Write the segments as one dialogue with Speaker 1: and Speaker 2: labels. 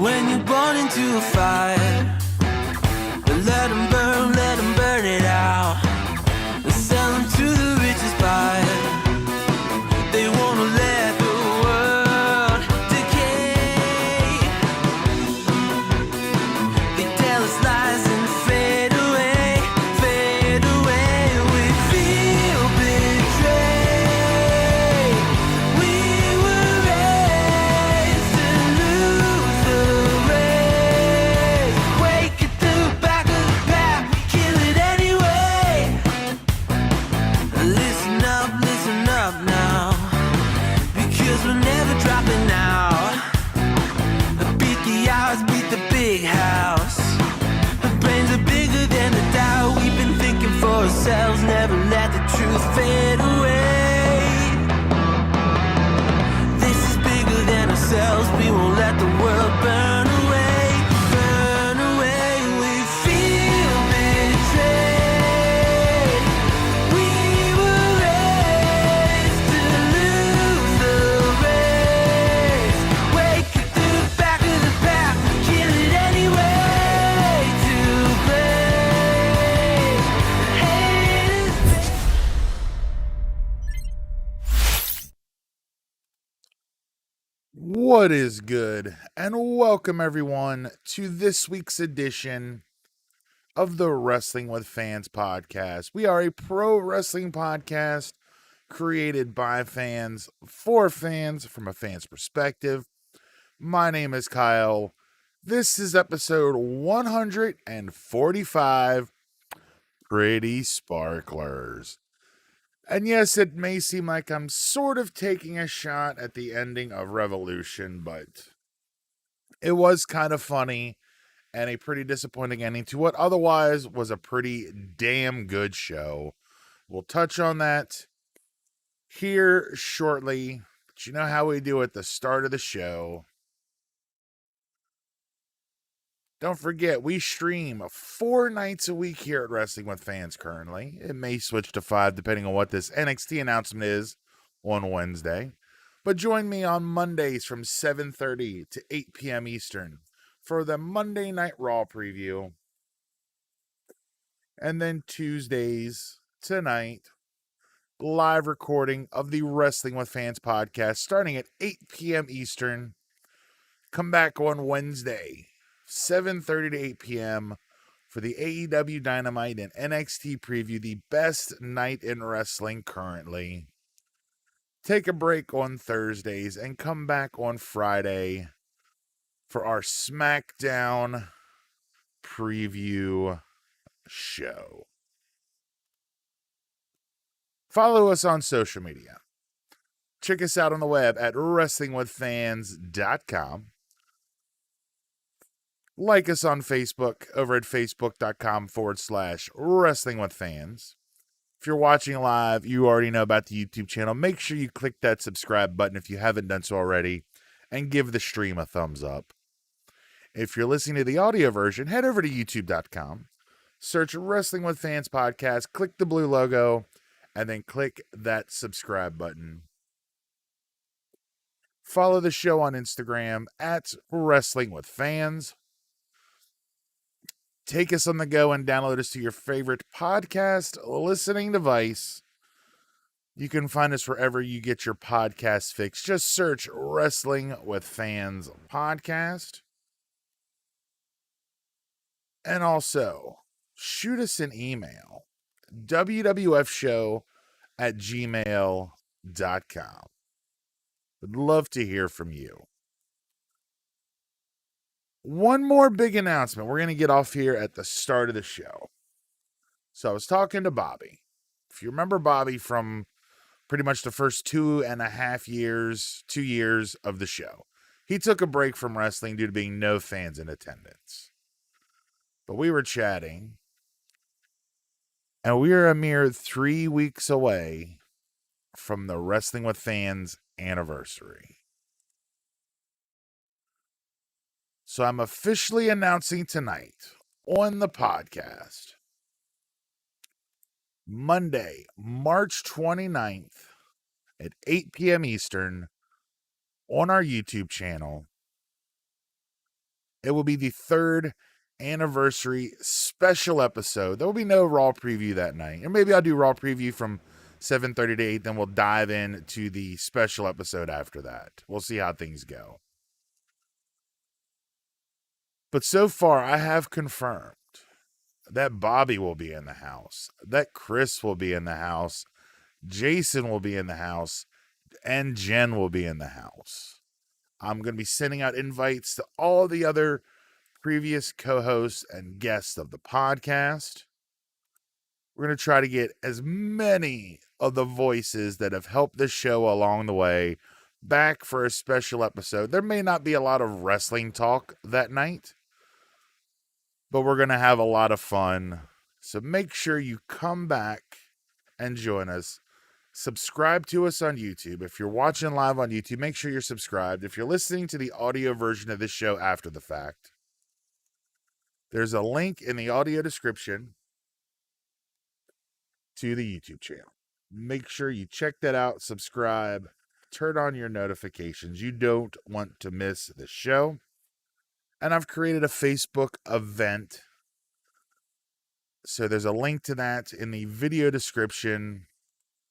Speaker 1: When you're born into a fire, let them burn it out. Sell them to the richest buyer. They wanna let the world decay. They tell us lies and fade away, fade away. We feel betrayed. We were raised to lose the race. Wake at the back of the pack, we kill it anyway. Listen up now, because we're never dropping out. Beat the odds, beat the big house. The brains are bigger than the doubt. We've been thinking for ourselves, never let the truth fade away. This is bigger than ourselves, we won't let the world burn away, burn away. We feel betrayed. We were raised to lose the race. Wake at the back of the pack, kill it anyway. To play. Haters.
Speaker 2: What is good? And welcome everyone to this week's edition of the Wrestling with Fans podcast. We are a pro wrestling podcast created by fans for fans from a fan's perspective. My name is Kyle. This is episode 145, Pretty Sparklers. And yes, it may seem like I'm sort of taking a shot at the ending of Revolution, but it was kind of funny and a pretty disappointing ending to what otherwise was a pretty damn good show. We'll touch on that here shortly, but you know how we do at the start of the show. Don't forget, we stream 4 nights a week here at Wrestling with Fans currently. It may switch to 5 depending on what this NXT announcement is on Wednesday. But join me on Mondays from 7:30 to 8 p.m. Eastern for the Monday Night Raw preview. And then Tuesdays tonight, live recording of the Wrestling with Fans podcast starting at 8 p.m. Eastern. Come back on Wednesday, 7:30 to 8 p.m. for the AEW Dynamite and NXT preview, the best night in wrestling currently. Take a break on Thursdays and come back on Friday for our SmackDown preview show. Follow us on social media. Check us out on the web at wrestlingwithfans.com. Like us on Facebook over at facebook.com/wrestlingwithfans. If you're watching live, you already know about the YouTube channel. Make sure you click that subscribe button if you haven't done so already and give the stream a thumbs up. If you're listening to the audio version, head over to youtube.com, search Wrestling with Fans podcast, click the blue logo, and then click that subscribe button. Follow the show on Instagram at Wrestling with Fans. Take us on the go and download us to your favorite podcast listening device. You can find us wherever you get your podcast fix. Just search Wrestling with Fans podcast. And also, shoot us an email, wwfshow@gmail.com. Would love to hear from you. One more big announcement. We're going to get off here at the start of the show. So I was talking to Bobby. If you remember Bobby from pretty much the first 2.5 years, 2 years of the show, he took a break from wrestling due to being no fans in attendance. But we were chatting, and we are a mere 3 weeks away from the Wrestling with Fans anniversary. So I'm officially announcing tonight on the podcast, Monday, March 29th at 8 p.m. Eastern on our YouTube channel, It will be the 3rd anniversary special episode. There will be no Raw preview that night. Or maybe I'll do Raw preview from 7:30 to 8, then we'll dive into the special episode after that. We'll see how things go. But so far, I have confirmed that Bobby will be in the house, that Chris will be in the house, Jason will be in the house, and Jen will be in the house. I'm going to be sending out invites to all the other previous co-hosts and guests of the podcast. We're going to try to get as many of the voices that have helped this show along the way back for a special episode. There may not be a lot of wrestling talk that night, but we're going to have a lot of fun. So make sure you come back and join us. Subscribe to us on YouTube. If you're watching live on YouTube, make sure you're subscribed. If you're listening to the audio version of this show after the fact, there's a link in the audio description to the YouTube channel. Make sure you check that out, subscribe, turn on your notifications. You don't want to miss the show. And I've created a Facebook event. So there's a link to that in the video description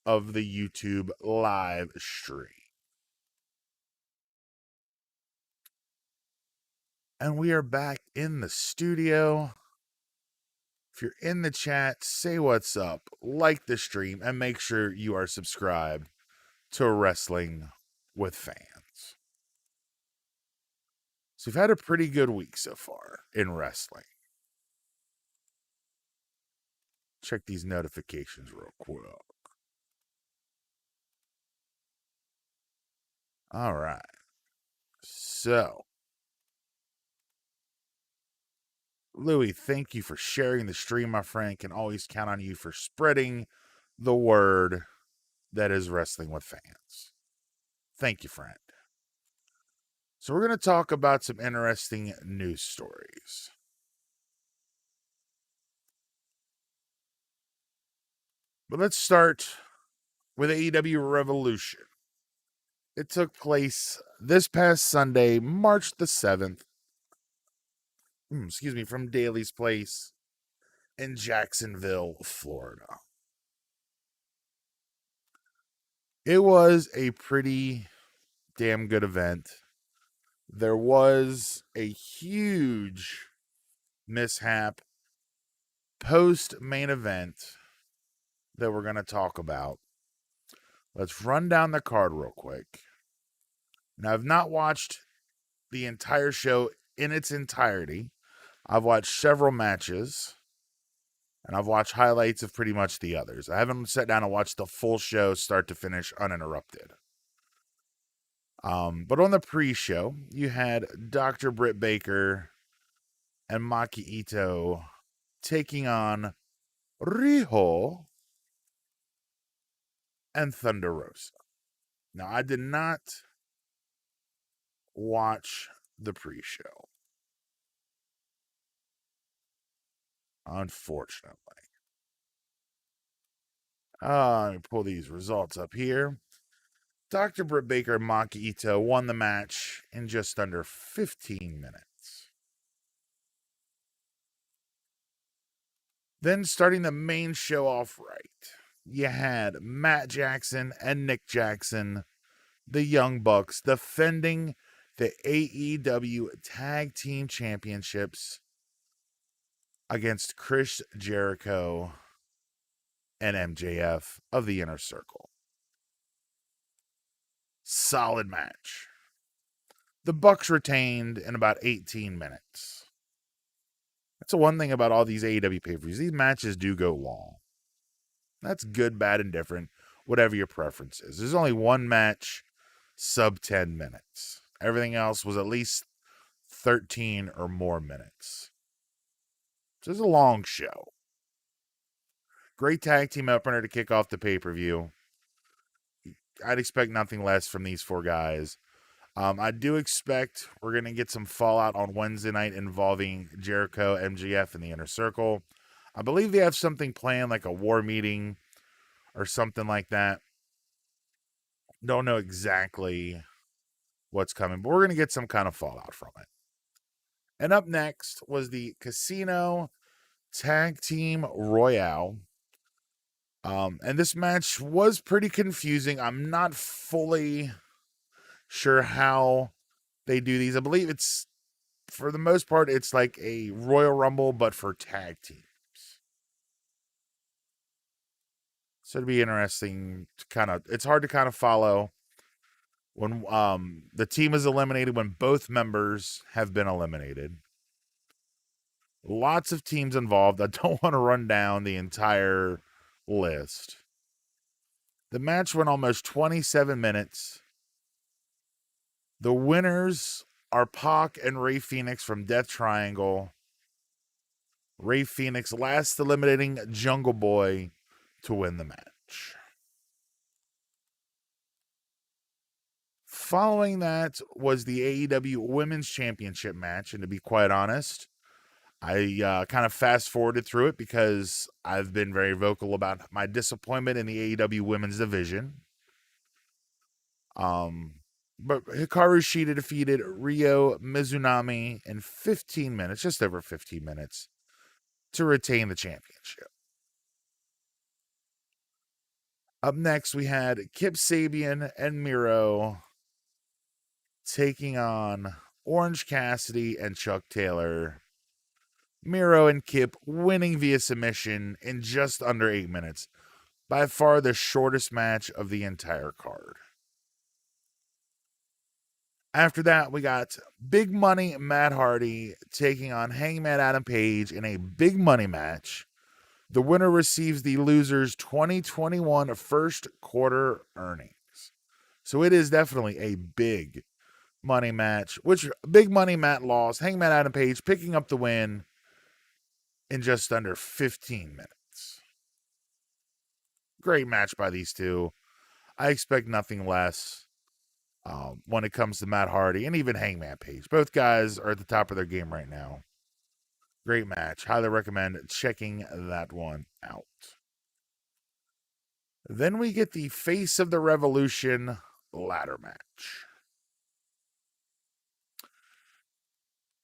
Speaker 2: of the YouTube live stream. And we are back in the studio. If you're in the chat, say what's up, like the stream, and make sure you are subscribed to Wrestling with Fans. So we've had a pretty good week so far in wrestling. Check these notifications real quick. All right. So, Louis, thank you for sharing the stream, my friend. Can always count on you for spreading the word that is Wrestling with Fans. Thank you, friend. So we're going to talk about some interesting news stories. But let's start with AEW Revolution. It took place this past Sunday, March the 7th. From Daly's Place in Jacksonville, Florida. It was a pretty damn good event. There was a huge mishap post main event that we're going to talk about. Let's run down the card real quick. Now, I've not watched the entire show in its entirety. I've watched several matches, and I've watched highlights of pretty much the others. I haven't sat down and watched the full show start to finish uninterrupted. But on the pre-show, you had Dr. Britt Baker and Maki Ito taking on Riho and Thunder Rosa. Now, I did not watch the pre-show, unfortunately. Let me pull these results up here. Dr. Britt Baker and Maki Ito won the match in just under 15 minutes. Then starting the main show off right, you had Matt Jackson and Nick Jackson, the Young Bucks, defending the AEW Tag Team Championships against Chris Jericho and MJF of the Inner Circle. Solid match. The Bucks retained in about 18 minutes. That's the one thing about all these AEW pay-per-views. These matches do go long. That's good, bad, and different, whatever your preference is. There's only one match sub 10 minutes. Everything else was at least 13 or more minutes. So it's a long show. Great tag team opener to kick off the pay-per-view. I'd expect nothing less from these four guys. I do expect we're going to get some fallout on Wednesday night involving Jericho, MJF, and the Inner Circle. I believe they have something planned, like a war meeting or something like that. Don't know exactly what's coming, but we're going to get some kind of fallout from it. And up next was the Casino Tag Team Royale. And this match was pretty confusing. I'm not fully sure how they do these. I believe it's, for the most part, it's like a Royal Rumble, but for tag teams. So it'd be interesting to it's hard to kind of follow when the team is eliminated when both members have been eliminated. Lots of teams involved. I don't want to run down the entire list. The match went almost 27 minutes. The winners are Pac and Rey Fenix from Death Triangle. Rey Fenix last eliminating Jungle Boy to win the match. Following that was the AEW Women's Championship match, and to be quite honest, I kind of fast forwarded through it because I've been very vocal about my disappointment in the AEW Women's Division. But Hikaru Shida defeated Ryo Mizunami in 15 minutes, just over 15 minutes, to retain the championship. Up next, we had Kip Sabian and Miro taking on Orange Cassidy and Chuck Taylor. Miro and Kip winning via submission in just under 8 minutes. By far the shortest match of the entire card. After that, we got Big Money Matt Hardy taking on Hangman Adam Page in a big money match. The winner receives the loser's 2021 first quarter earnings. So it is definitely a big money match, which Big Money Matt lost. Hangman Adam Page picking up the win in just under 15 minutes. Great match by these two. I expect nothing less when it comes to Matt Hardy and even Hangman Page. Both guys are at the top of their game right now. Great match. Highly recommend checking that one out. Then we get the Face of the Revolution ladder match.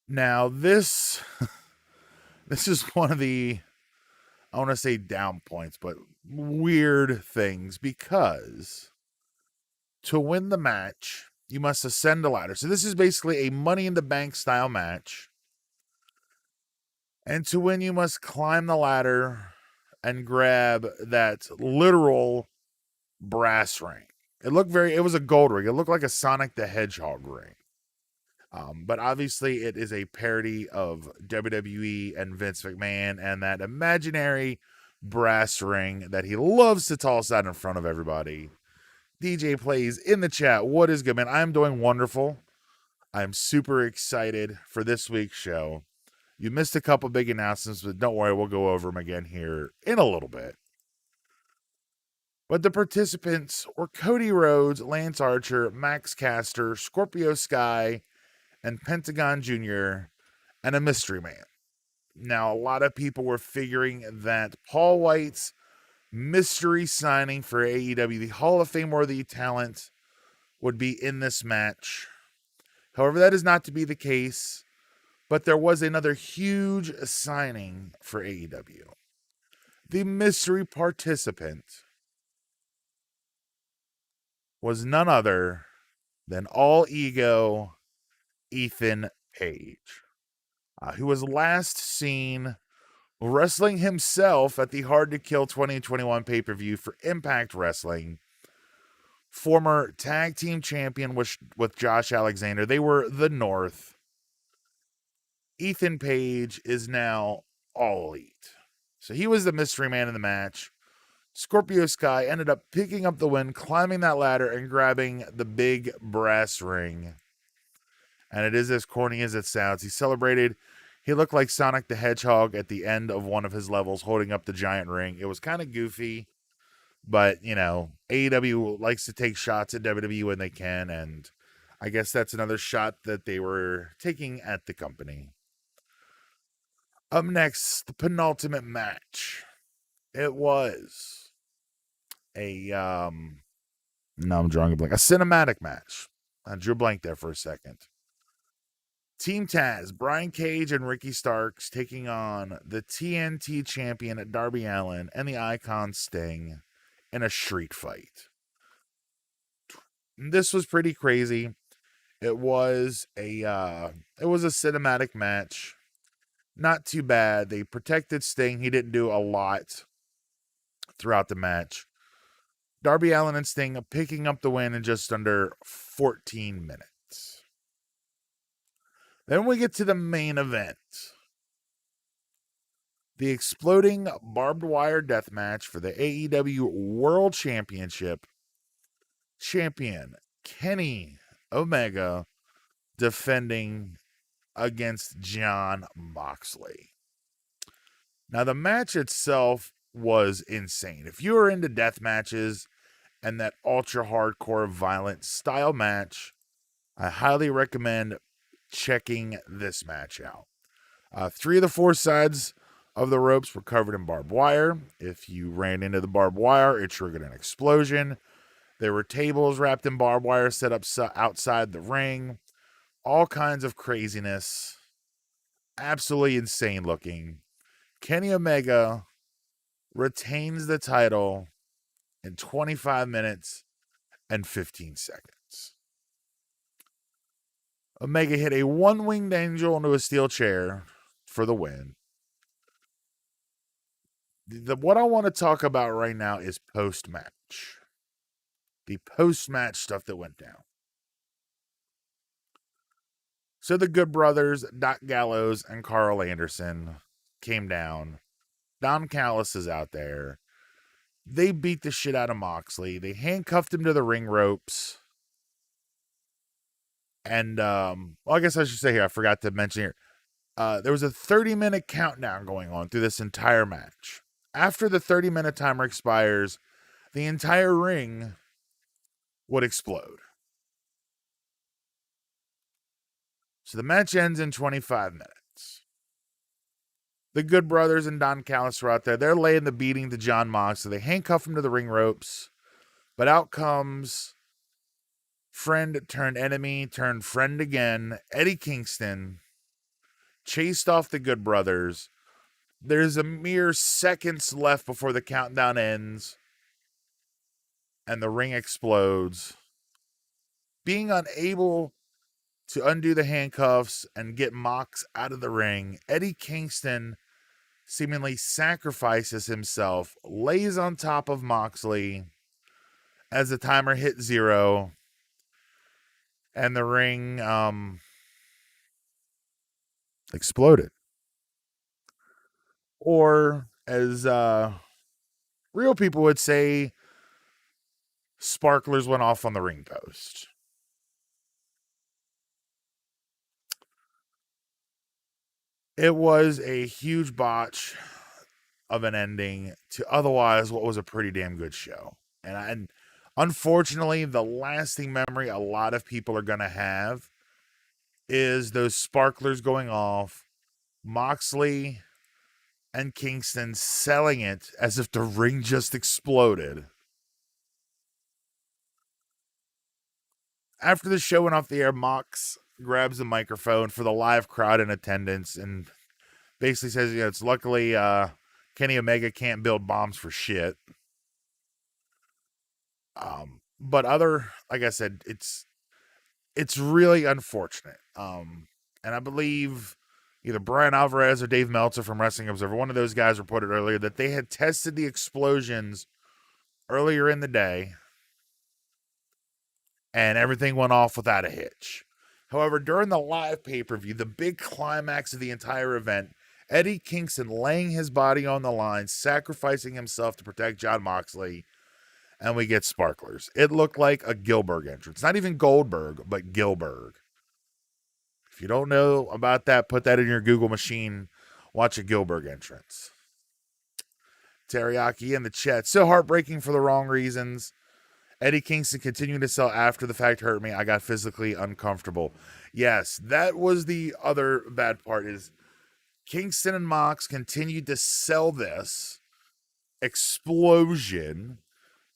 Speaker 2: Now this is one of the, I want to say down points, but weird things, because to win the match, you must ascend a ladder. So this is basically a Money in the Bank style match. And to win, you must climb the ladder and grab that literal brass ring. It was a gold ring. It looked like a Sonic the Hedgehog ring. But obviously it is a parody of WWE and Vince McMahon and that imaginary brass ring that he loves to toss out in front of everybody. DJ Plays in the chat. What is good, man? I'm doing wonderful. I'm super excited for this week's show. You missed a couple big announcements, but don't worry, we'll go over them again here in a little bit. But the participants were Cody Rhodes, Lance Archer, Max Caster, Scorpio Sky, and Pentagon Jr., and a mystery man. Now, a lot of people were figuring that Paul White's mystery signing for AEW, the Hall of Fame worthy talent, would be in this match. However, that is not to be the case. But there was another huge signing for AEW. The mystery participant was none other than All Ego Ethan Page, who was last seen wrestling himself at the Hard to Kill 2021 pay-per-view for Impact Wrestling. Former tag team champion with Josh Alexander. They were the North. Ethan Page is now All Elite. So he was the mystery man in the match. Scorpio Sky ended up picking up the win, climbing that ladder, and grabbing the big brass ring. And it is as corny as it sounds. He celebrated. He looked like Sonic the Hedgehog at the end of one of his levels, holding up the giant ring. It was kind of goofy. But, AEW likes to take shots at WWE when they can. And I guess that's another shot that they were taking at the company. Up next, the penultimate match. It was I'm drawing a blank. A cinematic match. I drew a blank there for a second. Team Taz, Brian Cage and Ricky Starks taking on the TNT champion Darby Allin and the Icon Sting in a street fight. This was pretty crazy. It was a cinematic match. Not too bad. They protected Sting. He didn't do a lot throughout the match. Darby Allin and Sting picking up the win in just under 14 minutes. Then we get to the main event. The exploding barbed wire death match for the AEW World Championship. Champion Kenny Omega defending against Jon Moxley. Now, the match itself was insane. If you are into death matches and that ultra hardcore violent style match, I highly recommend checking this match out. 3 of the 4 sides of the ropes were covered in barbed wire. If you ran into the barbed wire, it triggered an explosion. There were tables wrapped in barbed wire set up outside the ring. All kinds of craziness. Absolutely insane looking. Kenny Omega retains the title in 25 minutes and 15 seconds. Omega hit a one-winged angel into a steel chair for the win. What I want to talk about right now is post-match. The post-match stuff that went down. So the Good Brothers, Doc Gallows, and Carl Anderson came down. Don Callis is out there. They beat the shit out of Moxley. They handcuffed him to the ring ropes. And, I guess I should say here, I forgot to mention here. There was a 30-minute countdown going on through this entire match. After the 30-minute timer expires, the entire ring would explode. So the match ends in 25 minutes. The Good Brothers and Don Callis are out there. They're laying the beating to Jon Moxley. They handcuff him to the ring ropes. But out comes friend turned enemy turned friend again, Eddie Kingston, chased off the Good Brothers. There's a mere seconds left before the countdown ends, and the ring explodes. Being unable to undo the handcuffs and get Mox out of the ring, Eddie Kingston seemingly sacrifices himself, lays on top of Moxley as the timer hit 0, and the ring exploded. Or, as real people would say, sparklers went off on the ring post. It was a huge botch of an ending to otherwise what was a pretty damn good show. And unfortunately, the lasting memory a lot of people are going to have is those sparklers going off, Moxley and Kingston selling it as if the ring just exploded. After the show went off the air, Mox grabs the microphone for the live crowd in attendance and basically says, it's luckily Kenny Omega can't build bombs for shit. But like I said, it's really unfortunate. And I believe either Brian Alvarez or Dave Meltzer from Wrestling Observer, one of those guys reported earlier that they had tested the explosions earlier in the day and everything went off without a hitch. However, during the live pay-per-view, the big climax of the entire event, Eddie Kingston laying his body on the line, sacrificing himself to protect Jon Moxley, and we get sparklers. It looked like a Gilbert entrance. Not even Goldberg, but Gilbert. If you don't know about that, put that in your Google machine. Watch a Gilbert entrance. Teriyaki in the chat. So heartbreaking for the wrong reasons. Eddie Kingston continuing to sell after the fact hurt me. I got physically uncomfortable. Yes, that was the other bad part is Kingston and Mox continued to sell this explosion.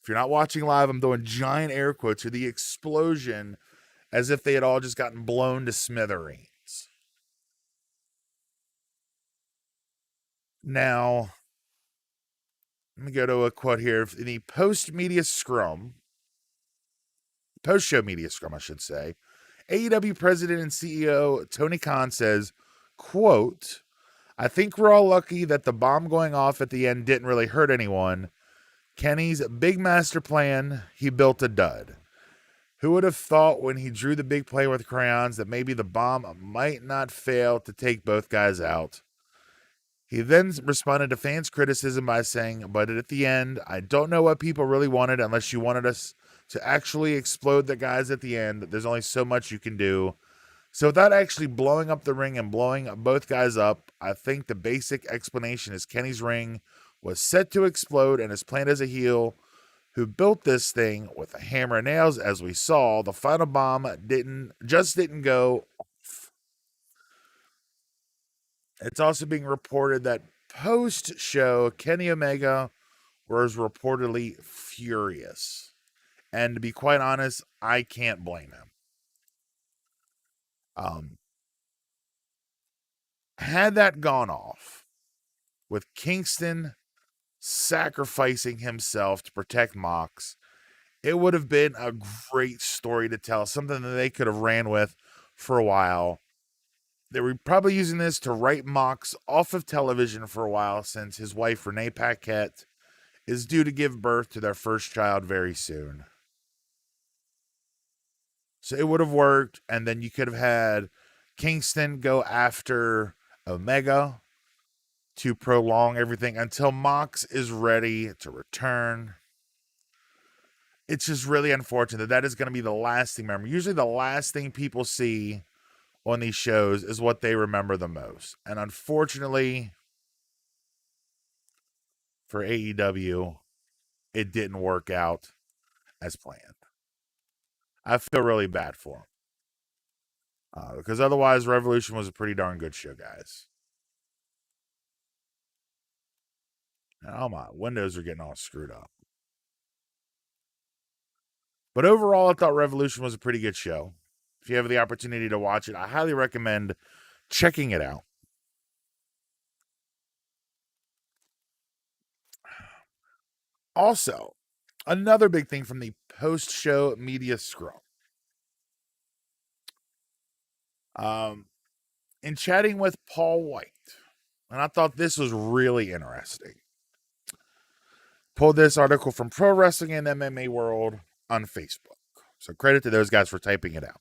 Speaker 2: If you're not watching live, I'm doing giant air quotes for the explosion as if they had all just gotten blown to smithereens. Now, let me go to a quote here. In the post-show media scrum, I should say, AEW president and CEO Tony Khan says, quote, "I think we're all lucky that the bomb going off at the end didn't really hurt anyone. Kenny's big master plan, he built a dud. Who would have thought when he drew the big play with crayons that maybe the bomb might not fail to take both guys out?" He then responded to fans' criticism by saying, "But at the end, I don't know what people really wanted unless you wanted us to actually explode the guys at the end. There's only so much you can do. So without actually blowing up the ring and blowing both guys up, I think the basic explanation is Kenny's ring was set to explode and is planned as a heel who built this thing with a hammer and nails. As we saw, the final bomb didn't go off." It's also being reported that post-show, Kenny Omega was reportedly furious. And to be quite honest, I can't blame him. Had that gone off with Kingston sacrificing himself to protect Mox, it would have been a great story to tell, something that they could have ran with for a while. They were probably using this to write Mox off of television for a while, since his wife, Renee Paquette, is due to give birth to their first child very soon. So it would have worked, and then you could have had Kingston go after Omega to prolong everything until Mox is ready to return. It's just really unfortunate that is going to be the last thing. Remember, usually the last thing people see on these shows is what they remember the most. And unfortunately for AEW, it didn't work out as planned. I feel really bad for them. Because otherwise, Revolution was a pretty darn good show, guys. And oh my, windows are getting all screwed up. But overall, I thought Revolution was a pretty good show. If you have the opportunity to watch it, I highly recommend checking it out. Also, another big thing from the post-show media scrum. In chatting with Paul White, and I thought this was really interesting. Pulled this article from Pro Wrestling and MMA World on Facebook. So credit to those guys for typing it out.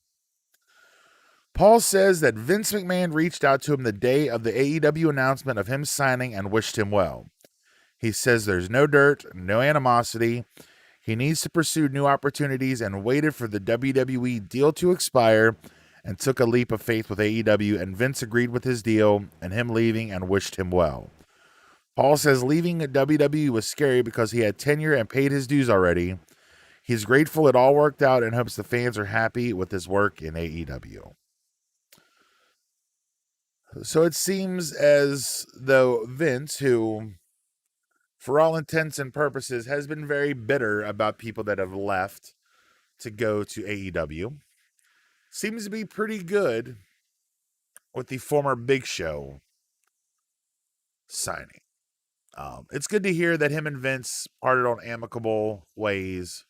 Speaker 2: Paul says that Vince McMahon reached out to him the day of the AEW announcement of him signing and wished him well. He says there's no dirt, no animosity. He needs to pursue new opportunities and waited for the WWE deal to expire and took a leap of faith with AEW, and Vince agreed with his deal and him leaving and wished him well. Paul says leaving WWE was scary because he had tenure and paid his dues already. He's grateful it all worked out and hopes the fans are happy with his work in AEW. So it seems as though Vince, who, for all intents and purposes, has been very bitter about people that have left to go to AEW, seems to be pretty good with the former Big Show signing. It's good to hear that him and Vince parted on amicable ways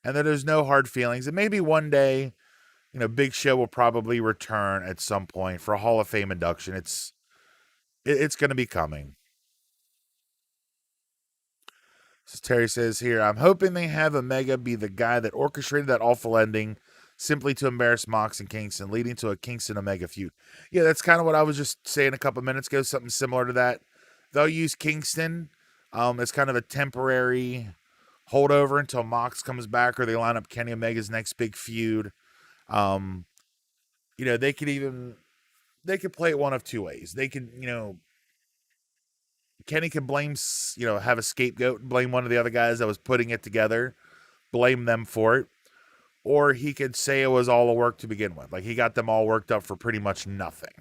Speaker 2: and that there's no hard feelings. And maybe one day, Big Show will probably return at some point for a Hall of Fame induction. It's going to be coming. So Terry says here, I'm hoping they have Omega be the guy that orchestrated that awful ending simply to embarrass Mox and Kingston, leading to a Kingston Omega feud. Yeah, that's kind of what I was just saying a couple minutes ago, something similar to that. They'll use Kingston as kind of a temporary holdover until Mox comes back, or they line up Kenny Omega's next big feud. They could play it one of two ways. They could, Kenny could blame, have a scapegoat, blame one of the other guys that was putting it together, blame them for it. Or he could say it was all a work to begin with. Like, he got them all worked up for pretty much nothing.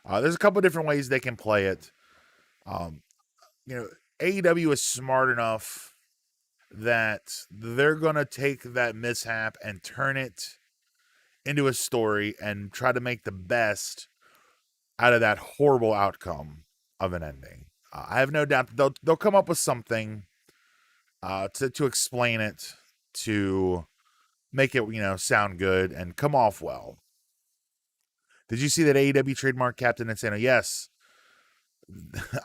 Speaker 2: There's a couple different ways they can play it. AEW is smart enough that they're going to take that mishap and turn it into a story and try to make the best out of that horrible outcome of an ending. I have no doubt that they'll come up with something to explain it, to make it sound good and come off well. Did you see that AEW trademark Captain Insano? Yes,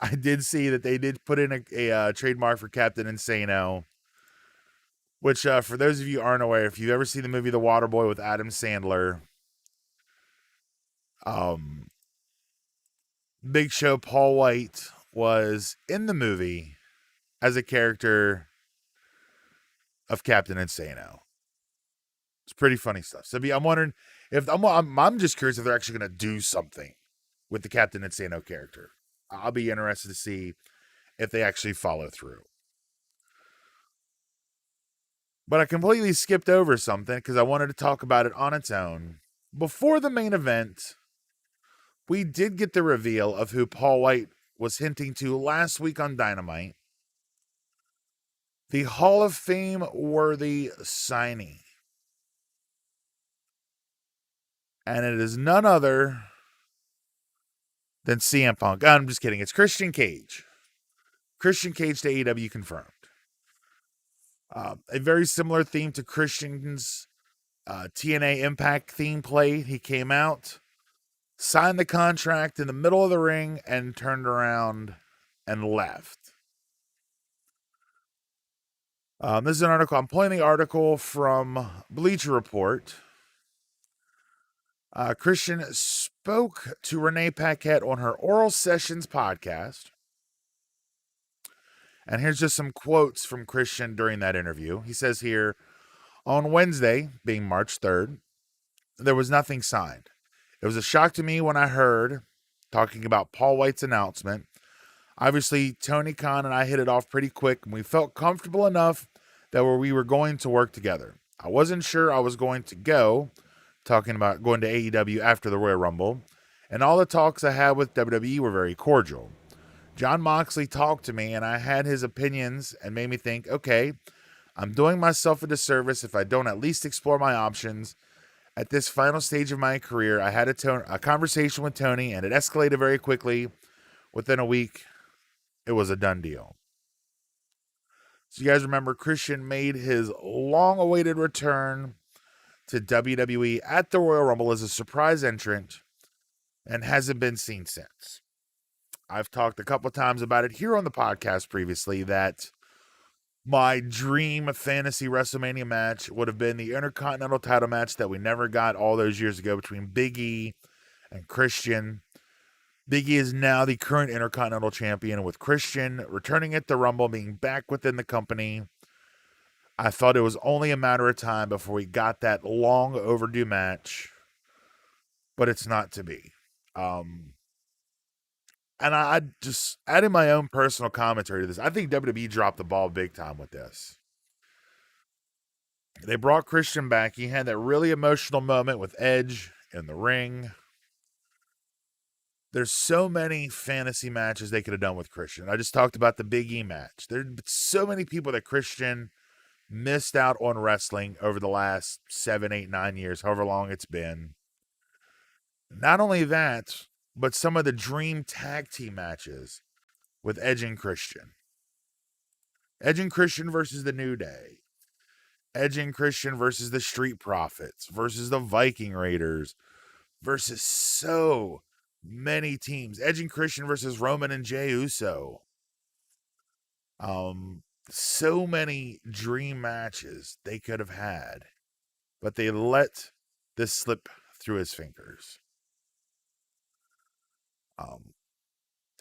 Speaker 2: I did see that they did put in a trademark for Captain Insano. Which, for those of you who aren't aware, if you've ever seen the movie The Waterboy with Adam Sandler, Big Show Paul White was in the movie as a character of Captain Insano. It's pretty funny stuff. So I'm wondering if I'm just curious if they're actually going to do something with the Captain Insano character. I'll be interested to see if they actually follow through. But I completely skipped over something because I wanted to talk about it on its own. Before the main event, we did get the reveal of who Paul White was hinting to last week on Dynamite. The Hall of Fame worthy signee. And it is none other than CM Punk. I'm just kidding. It's Christian Cage. Christian Cage to AEW confirmed. A very similar theme to Christian's TNA Impact theme played. He came out, signed the contract in the middle of the ring, and turned around and left. This is an article. I'm pulling the article from Bleacher Report. Christian spoke to Renee Paquette on her Oral Sessions podcast. And here's just some quotes from Christian during that interview. He says here, on Wednesday, being March 3rd, there was nothing signed. It was a shock to me when I heard, talking about Paul White's announcement. Obviously, Tony Khan and I hit it off pretty quick, and we felt comfortable enough that we were going to work together. I wasn't sure I was going to go, talking about going to AEW after the Royal Rumble, and all the talks I had with WWE were very cordial. Jon Moxley talked to me, and I had his opinions and made me think, okay, I'm doing myself a disservice if I don't at least explore my options. At this final stage of my career, I had a conversation with Tony, and it escalated very quickly. Within a week, it was a done deal. So you guys remember Christian made his long-awaited return to WWE at the Royal Rumble as a surprise entrant and hasn't been seen since. I've talked a couple times about it here on the podcast previously that my dream fantasy Wrestlemania match would have been the Intercontinental title match that we never got all those years ago between Big E and Christian. Big E is now the current Intercontinental Champion, with Christian returning at the Rumble, being back within the company. I thought it was only a matter of time before we got that long overdue match, but it's not to be. And I just added my own personal commentary to this. I think WWE dropped the ball big time with this. They brought Christian back. He had that really emotional moment with Edge in the ring. There's so many fantasy matches they could have done with Christian. I just talked about the Big E match. There's so many people that Christian missed out on wrestling over the last 7, 8, 9 years, however long it's been. Not only that, but some of the dream tag team matches with Edge and Christian. Edge and Christian versus the New Day. Edge and Christian versus the Street Profits versus the Viking Raiders versus so many teams. Edge and Christian versus Roman and Jey Uso. So many dream matches they could have had, but they let this slip through his fingers.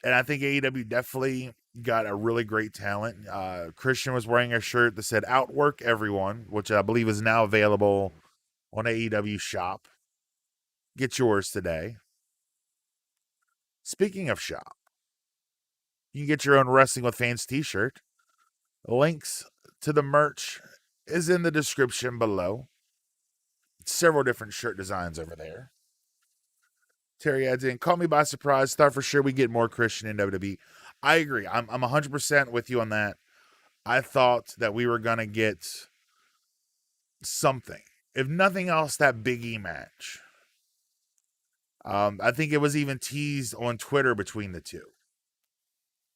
Speaker 2: And I think AEW definitely got a really great talent. Christian was wearing a shirt that said "Outwork Everyone," which I believe is now available on AEW Shop. Get yours today. Speaking of shop, you can get your own Wrestling with Fans t-shirt. Links to the merch is in the description below. Several different shirt designs over there. Terry adds in, caught me by surprise. Thought for sure we get more Christian in WWE. I agree. I'm 100% with you on that. I thought that we were going to get something. If nothing else, that Big E match. I think it was even teased on Twitter between the two.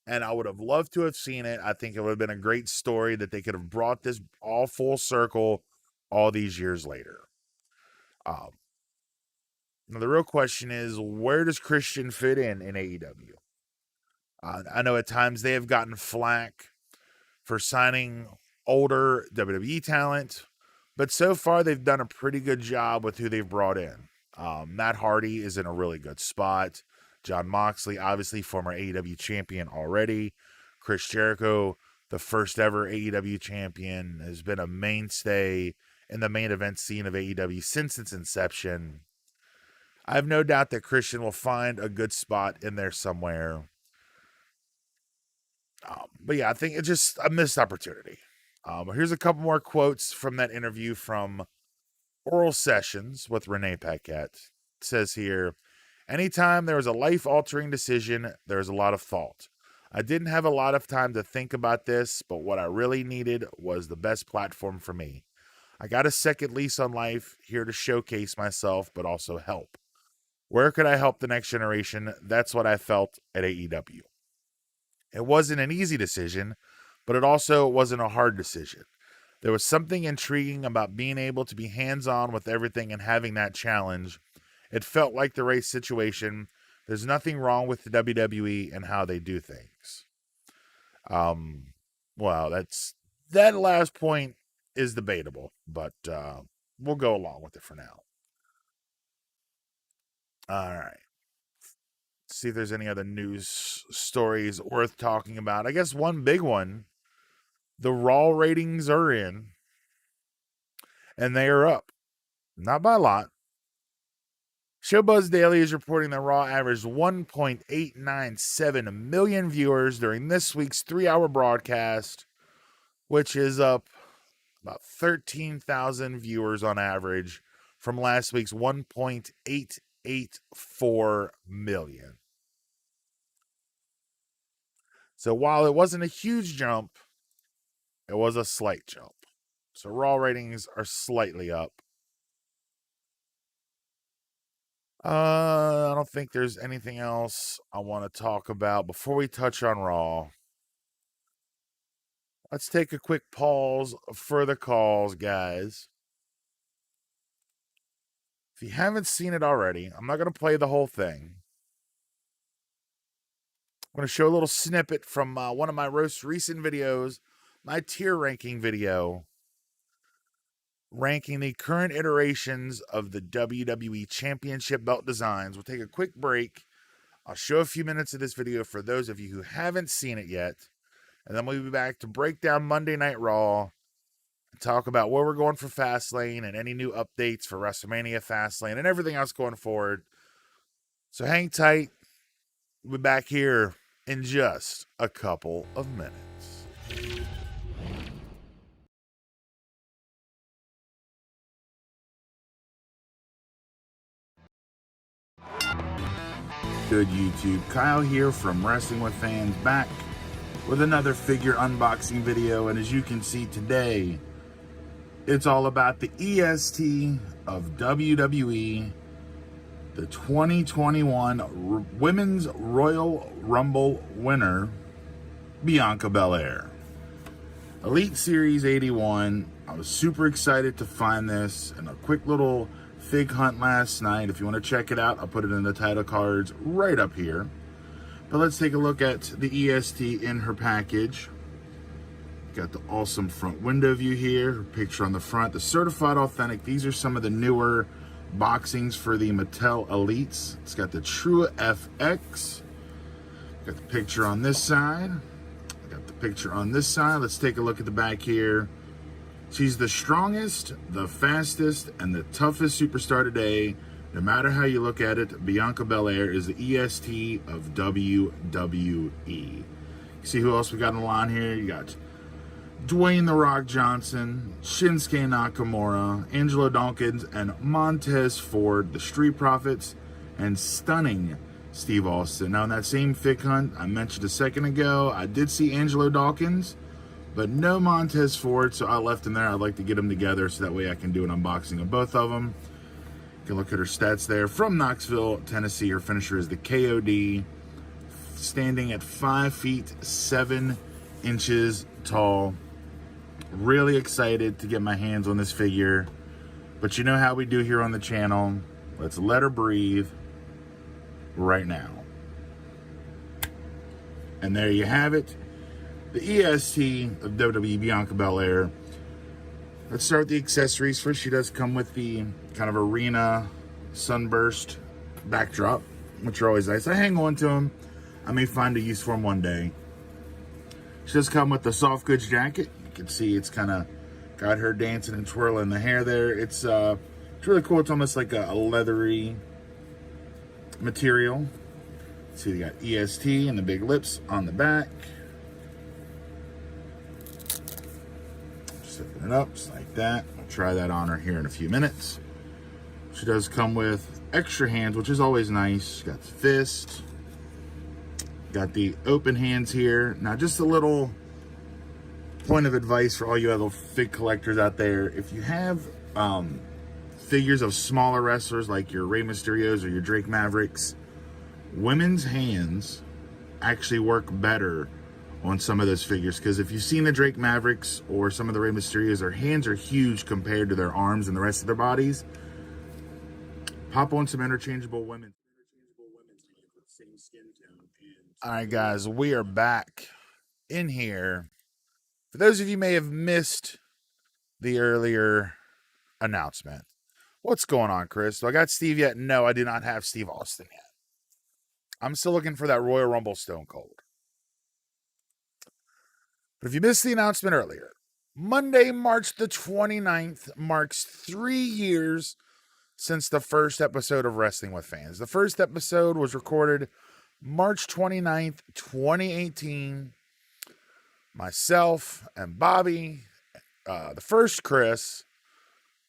Speaker 2: and I would have loved to have seen it. I think it would have been a great story that they could have brought this all full circle all these years later. Now the real question is, where does Christian fit in AEW? I know at times they have gotten flack for signing older WWE talent, but so far they've done a pretty good job with who they've brought in. Matt Hardy is in a really good spot. Jon Moxley, obviously former AEW champion already. Chris Jericho, the first ever AEW champion, has been a mainstay in the main event scene of AEW since its inception. I have no doubt that Christian will find a good spot in there somewhere. But yeah, I think it's just a missed opportunity. Here's a couple more quotes from that interview from Oral Sessions with Renee Paquette. It says here, anytime there was a life-altering decision, there was a lot of thought. I didn't have a lot of time to think about this, but what I really needed was the best platform for me. I got a second lease on life, here to showcase myself, but also help. Where could I help the next generation? That's what I felt at AEW. It wasn't an easy decision, but it also wasn't a hard decision. There was something intriguing about being able to be hands-on with everything and having that challenge. It felt like the right situation. There's nothing wrong with the WWE and how they do things. Well, that last point is debatable, but we'll go along with it for now. All right. See if there's any other news stories worth talking about. I guess one big one, the Raw ratings are in, and they are up. Not by a lot. Showbuzz Daily is reporting that Raw averaged 1.897 million viewers during this week's 3-hour broadcast, which is up about 13,000 viewers on average from last week's 1.884 million. So while it wasn't a huge jump, it was a slight jump. So Raw ratings are slightly up. I don't think there's anything else I want to talk about before we touch on Raw. Let's take a quick pause for the calls, guys. If you haven't seen it already, I'm not going to play the whole thing. I'm going to show a little snippet from one of my most recent videos, my tier ranking video, ranking the current iterations of the WWE Championship belt designs. We'll take a quick break. I'll show a few minutes of this video for those of you who haven't seen it yet. And then we'll be back to break down Monday Night Raw and talk about where we're going for Fastlane and any new updates for Wrestlemania Fastlane and everything else going forward. So hang tight. We'll be back here in just a couple of minutes. Good YouTube, Kyle here from Wrestling with Fans, back with another figure unboxing video. And as you can see today, it's all about the EST of WWE, the 2021 Women's Royal Rumble winner, Bianca Belair. Elite Series 81. I was super excited to find this in a quick little fig hunt last night. If you want to check it out, I'll put it in the title cards right up here. But let's take a look at the EST in her package. Got the awesome front window view here, her picture on the front, the certified authentic. These are some of the newer boxings for the Mattel Elites. It's got the True FX. Got the picture on this side. Got the picture on this side. Let's take a look at the back here. She's the strongest, the fastest, and the toughest superstar today. No matter how you look at it, Bianca Belair is the EST of WWE. See who else we got in the line here? You got Dwayne "The Rock" Johnson, Shinsuke Nakamura, Angelo Dawkins, and Montez Ford, the Street Profits, and stunning Steve Austin. Now in that same fig hunt I mentioned a second ago, I did see Angelo Dawkins, but no Montez Ford, so I left him there. I'd like to get them together so that way I can do an unboxing of both of them. You can look at her stats there. From Knoxville, Tennessee, her finisher is the KOD. standing at 5 feet 7 inches tall. Really excited to get my hands on this figure. But you know how we do here on the channel. Let's let her breathe right now. And there you have it. The EST of WWE Bianca Belair. Let's start with the accessories. First, she does come with the kind of arena sunburst backdrop, which are always nice. I hang on to them. I may find a use for them one day. She does come with the soft goods jacket. You can see it's kind of got her dancing and twirling the hair there. It's really cool. It's almost like a leathery material. See, you got EST and the big lips on the back. Just open it up just like that. I'll try that on her here in a few minutes. She does come with extra hands, which is always nice. Got the fist. Got the open hands here. Now, just a little point of advice for all you other fig collectors out there. If you have figures of smaller wrestlers like your Rey Mysterios or your Drake Mavericks, women's hands actually work better on some of those figures, because if you've seen the Drake Mavericks or some of the Rey Mysterios, their hands are huge compared to their arms and the rest of their bodies. Pop on some interchangeable women. All right, guys, we are back in here. For those of you who may have missed the earlier announcement, what's going on, Chris? Do I got Steve yet? No, I do not have Steve Austin yet. I'm still looking for that Royal Rumble Stone Cold. But if you missed the announcement earlier, Monday, March the 29th marks 3 years since the first episode of Wrestling with Fans. The first episode was recorded March 29th, 2018. Myself and Bobby, the first Chris,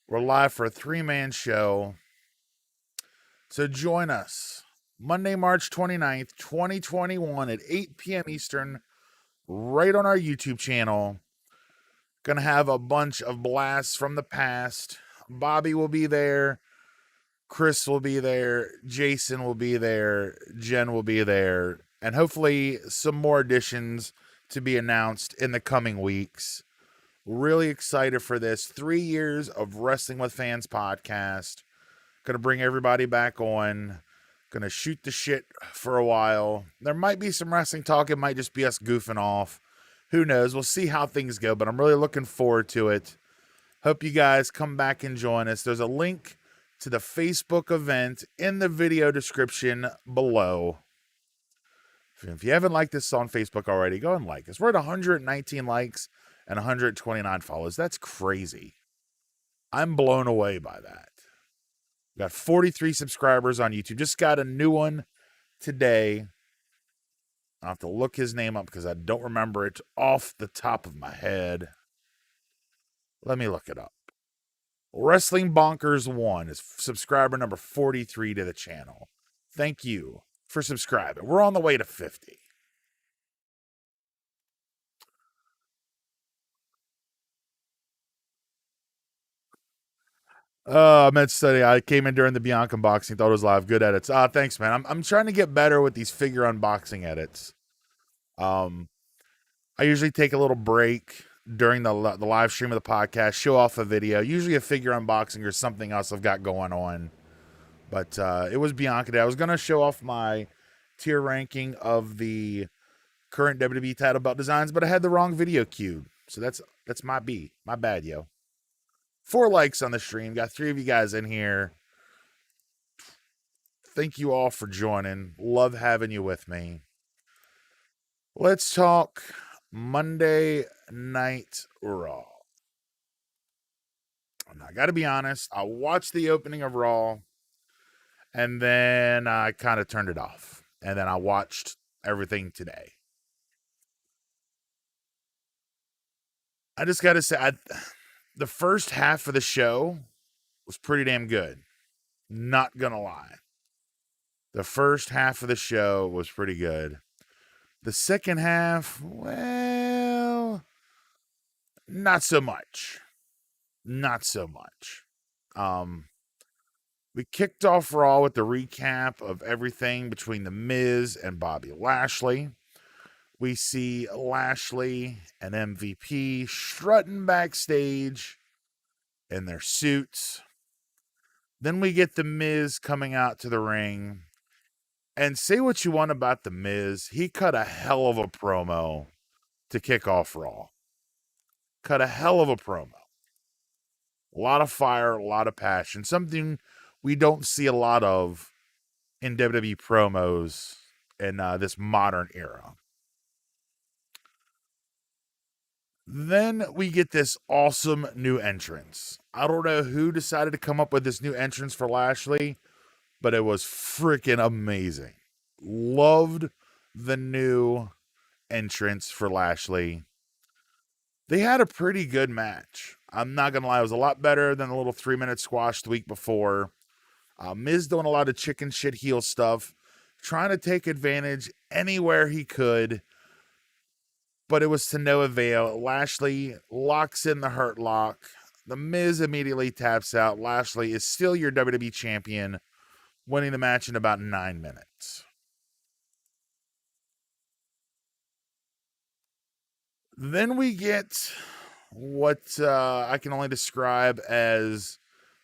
Speaker 2: were live for a 3-man show. So join us Monday, March 29th, 2021 at 8 p.m. Eastern, right on our YouTube channel. Gonna have a bunch of blasts from the past. Bobby will be there. Chris will be there. Jason will be there. Jen will be there. And hopefully some more additions to be announced in the coming weeks. Really excited for this. 3 years of Wrestling with Fans podcast. Gonna bring everybody back on. Gonna shoot the shit for a while. There might be some wrestling talk. It might just be us goofing off. Who knows? We'll see how things go, but I'm really looking forward to it. Hope you guys come back and join us. There's a link to the Facebook event in the video description below. If you haven't liked this on Facebook already, go and like us. We're at 119 likes and 129 follows. That's crazy. I'm blown away by that. We got 43 subscribers on YouTube. Just got a new one today. I'll have to look his name up because I don't remember it off the top of my head. Let me look it up. Wrestling Bonkers 1 is subscriber number 43 to the channel. Thank you for subscribing. We're on the way to 50. Med Study. I came in during the Bianca unboxing. Thought it was live. Good edits. Thanks, man. I'm trying to get better with these figure unboxing edits. I usually take a little break during the live stream of the podcast, show off a video, usually a figure unboxing or something else I've got going on. But it was Bianca Day. I was going to show off my tier ranking of the current WWE title belt designs, but I had the wrong video queued. So that's my bad, yo. 4 likes on the stream. Got 3 of you guys in here. Thank you all for joining. Love having you with me. Let's talk Monday Night Raw. I got to be honest. I watched the opening of Raw, and then I kind of turned it off. And then I watched everything today. I just got to say, the first half of the show was pretty damn good. Not going to lie. The first half of the show was pretty good. The second half, well, not so much. Not so much. We kicked off Raw with the recap of everything between The Miz and Bobby Lashley. We see Lashley and MVP strutting backstage in their suits. Then we get The Miz coming out to the ring. And say what you want about The Miz, he cut a hell of a promo to kick off Raw. Cut a hell of a promo. A lot of fire, a lot of passion. Something we don't see a lot of in WWE promos in this modern era. Then we get this awesome new entrance. I don't know who decided to come up with this new entrance for Lashley, but it was freaking amazing. Loved the new entrance for Lashley. They had a pretty good match. I'm not going to lie. It was a lot better than the little 3-minute squash the week before. Miz doing a lot of chicken shit heel stuff, trying to take advantage anywhere he could, but it was to no avail. Lashley locks in the Hurt Lock. The Miz immediately taps out. Lashley is still your WWE champion, winning the match in about 9 minutes. Then we get what I can only describe as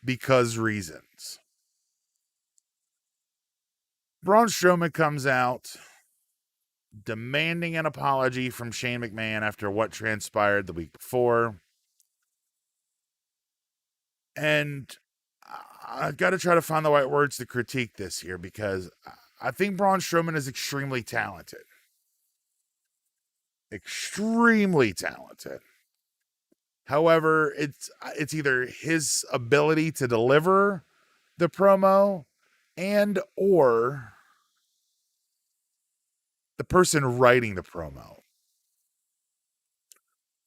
Speaker 2: because reasons. Braun Strowman comes out demanding an apology from Shane McMahon after what transpired the week before. And I got to try to find the right words to critique this here because I think Braun Strowman is extremely talented. Extremely talented. However, it's either his ability to deliver the promo and or the person writing the promo.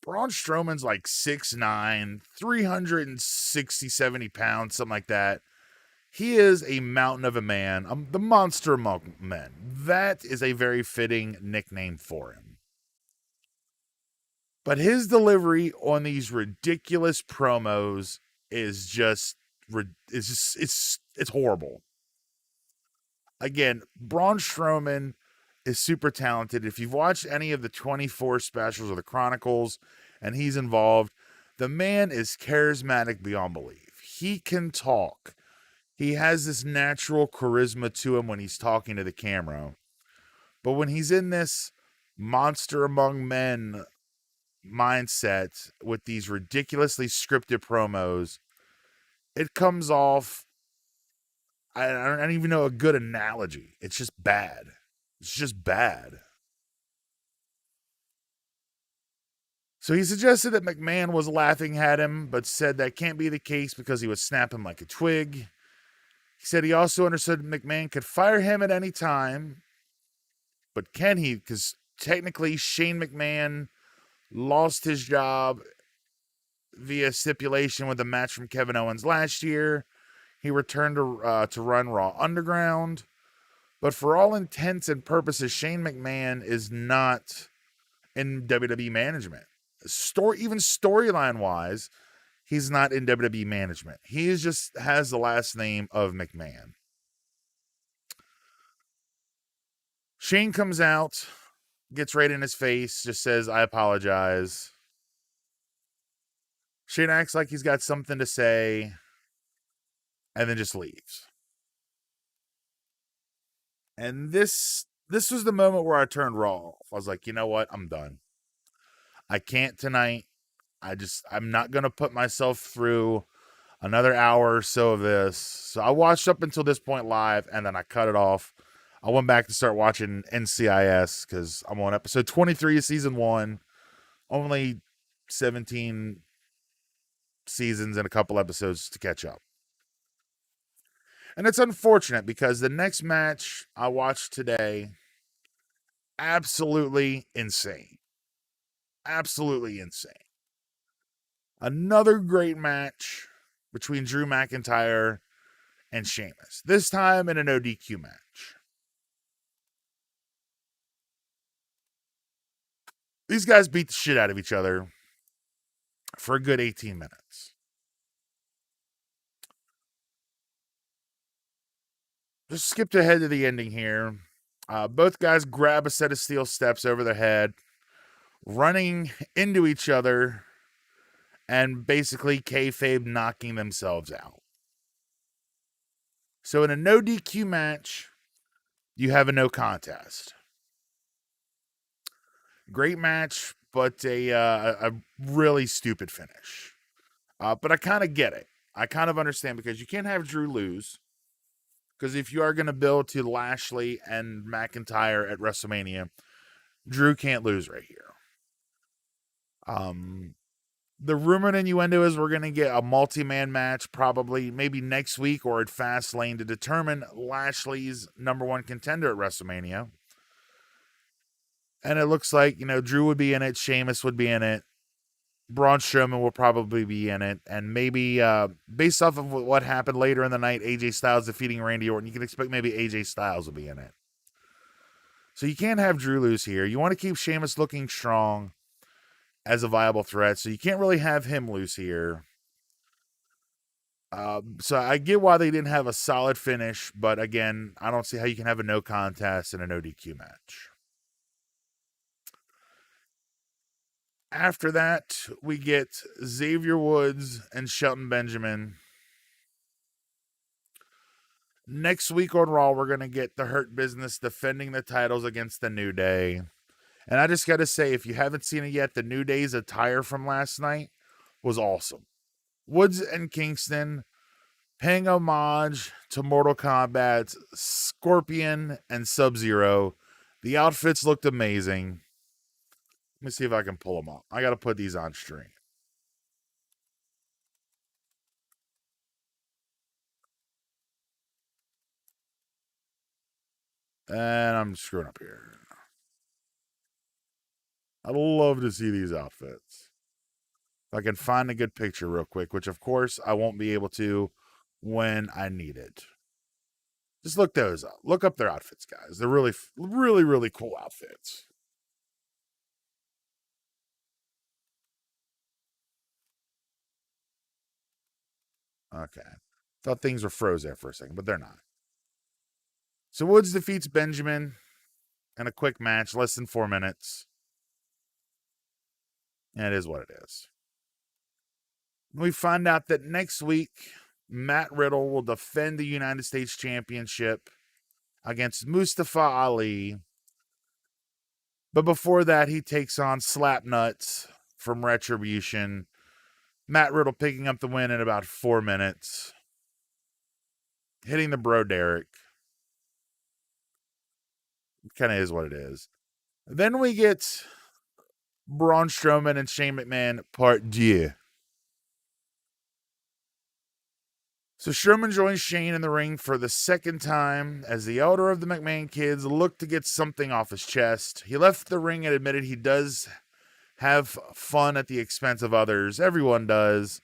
Speaker 2: Braun Strowman's like 6'9", 360, 70 pounds, something like that. He is a mountain of a man, the monster among men. That is a very fitting nickname for him. But his delivery on these ridiculous promos is just it's horrible. Again, Braun Strowman is super talented. If you've watched any of the 24 specials or the Chronicles and he's involved, the man is charismatic beyond belief. He can talk. He has this natural charisma to him when he's talking to the camera. But when he's in this monster among men mindset with these ridiculously scripted promos, it comes off, I don't even know a good analogy. It's just bad. It's just bad. So he suggested that McMahon was laughing at him, but said that can't be the case because he was snapping like a twig. He said he also understood McMahon could fire him at any time, but can he? Because technically Shane McMahon lost his job via stipulation with a match from Kevin Owens last year. He returned to run Raw Underground. But for all intents and purposes, Shane McMahon is not in WWE management. Even storyline-wise, he's not in WWE management. He just has the last name of McMahon. Shane comes out, gets right in his face, just says, "I apologize." Shane acts like he's got something to say, and then just leaves. And this was the moment where I turned Raw. I was like, you know what? I'm done. I can't tonight. I'm not going to put myself through another hour or so of this. So I watched up until this point live, and then I cut it off. I went back to start watching NCIS because I'm on episode 23 of season 1. Only 17 seasons and a couple episodes to catch up. And it's unfortunate because the next match I watched today, absolutely insane. Absolutely insane. Another great match between Drew McIntyre and Sheamus. This time in an ODQ match. These guys beat the shit out of each other for a good 18 minutes. Just skipped ahead to the ending here. Both guys grab a set of steel steps over their head, running into each other, and basically kayfabe knocking themselves out. So in a no DQ match, you have a no contest. Great match, but a really stupid finish. But I kind of get it. I kind of understand because you can't have Drew lose. Because if you are going to build to Lashley and McIntyre at WrestleMania, Drew can't lose right here. The rumor and innuendo is we're going to get a multi-man match probably maybe next week or at Fastlane to determine Lashley's number one contender at WrestleMania. And it looks like, Drew would be in it. Sheamus would be in it. Braun Strowman will probably be in it. And maybe based off of what happened later in the night, AJ Styles defeating Randy Orton, you can expect maybe AJ Styles will be in it. So you can't have Drew lose here. You want to keep Sheamus looking strong as a viable threat. So you can't really have him lose here. So I get why they didn't have a solid finish. But again, I don't see how you can have a no contest and a no DQ match. After that, we get Xavier Woods and Shelton Benjamin. Next week on Raw, we're going to get the Hurt Business defending the titles against the New Day. And I just got to say, if you haven't seen it yet, the New Day's attire from last night was awesome. Woods and Kingston paying homage to Mortal Kombat's Scorpion and Sub-Zero. The outfits looked amazing. Let me see if I can pull them up. I got to put these on stream. And I'm screwing up here. I'd love to see these outfits. If I can find a good picture real quick, which of course I won't be able to when I need it. Just look those up. Look up their outfits, guys. They're really, really, really cool outfits. Okay. Thought things were froze there for a second, but they're not. So Woods defeats Benjamin in a quick match, less than 4 minutes. And it is what it is. We find out that next week, Matt Riddle will defend the United States Championship against Mustafa Ali. But before that, he takes on Slapnuts from Retribution. Matt Riddle picking up the win in about 4 minutes. Hitting the Bro Derek. Kind of is what it is. Then we get Braun Strowman and Shane McMahon Part 2. So Strowman joins Shane in the ring for the second time as the elder of the McMahon kids looked to get something off his chest. He left the ring and admitted he does have fun at the expense of others. Everyone does.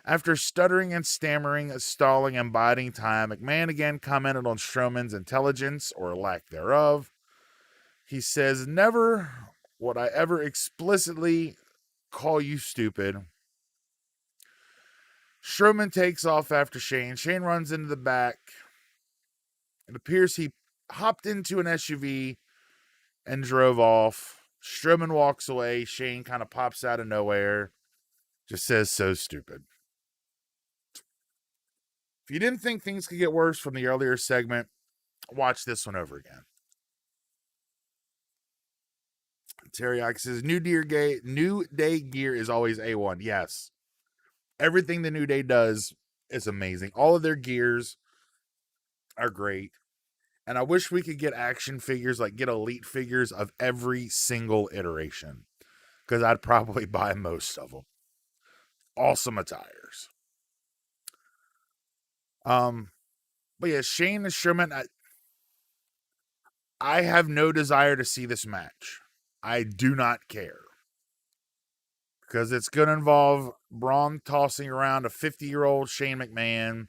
Speaker 2: After stuttering and stammering, stalling, and biding time, McMahon again commented on Strowman's intelligence, or lack thereof. He says, "Never would I ever explicitly call you stupid." Strowman takes off after Shane. Shane runs into the back. It appears he hopped into an SUV and drove off. Strowman walks away. Shane kind of pops out of nowhere. Just says, "So stupid." If you didn't think things could get worse from the earlier segment, watch this one over again. Teriyaki says, New Day gear is always A1. Yes. Everything the New Day does is amazing. All of their gears are great. And I wish we could get action figures, like get elite figures of every single iteration. Because I'd probably buy most of them. Awesome attires. But yeah, Shane and Strowman, I have no desire to see this match. I do not care. Because it's going to involve Braun tossing around a 50-year-old Shane McMahon.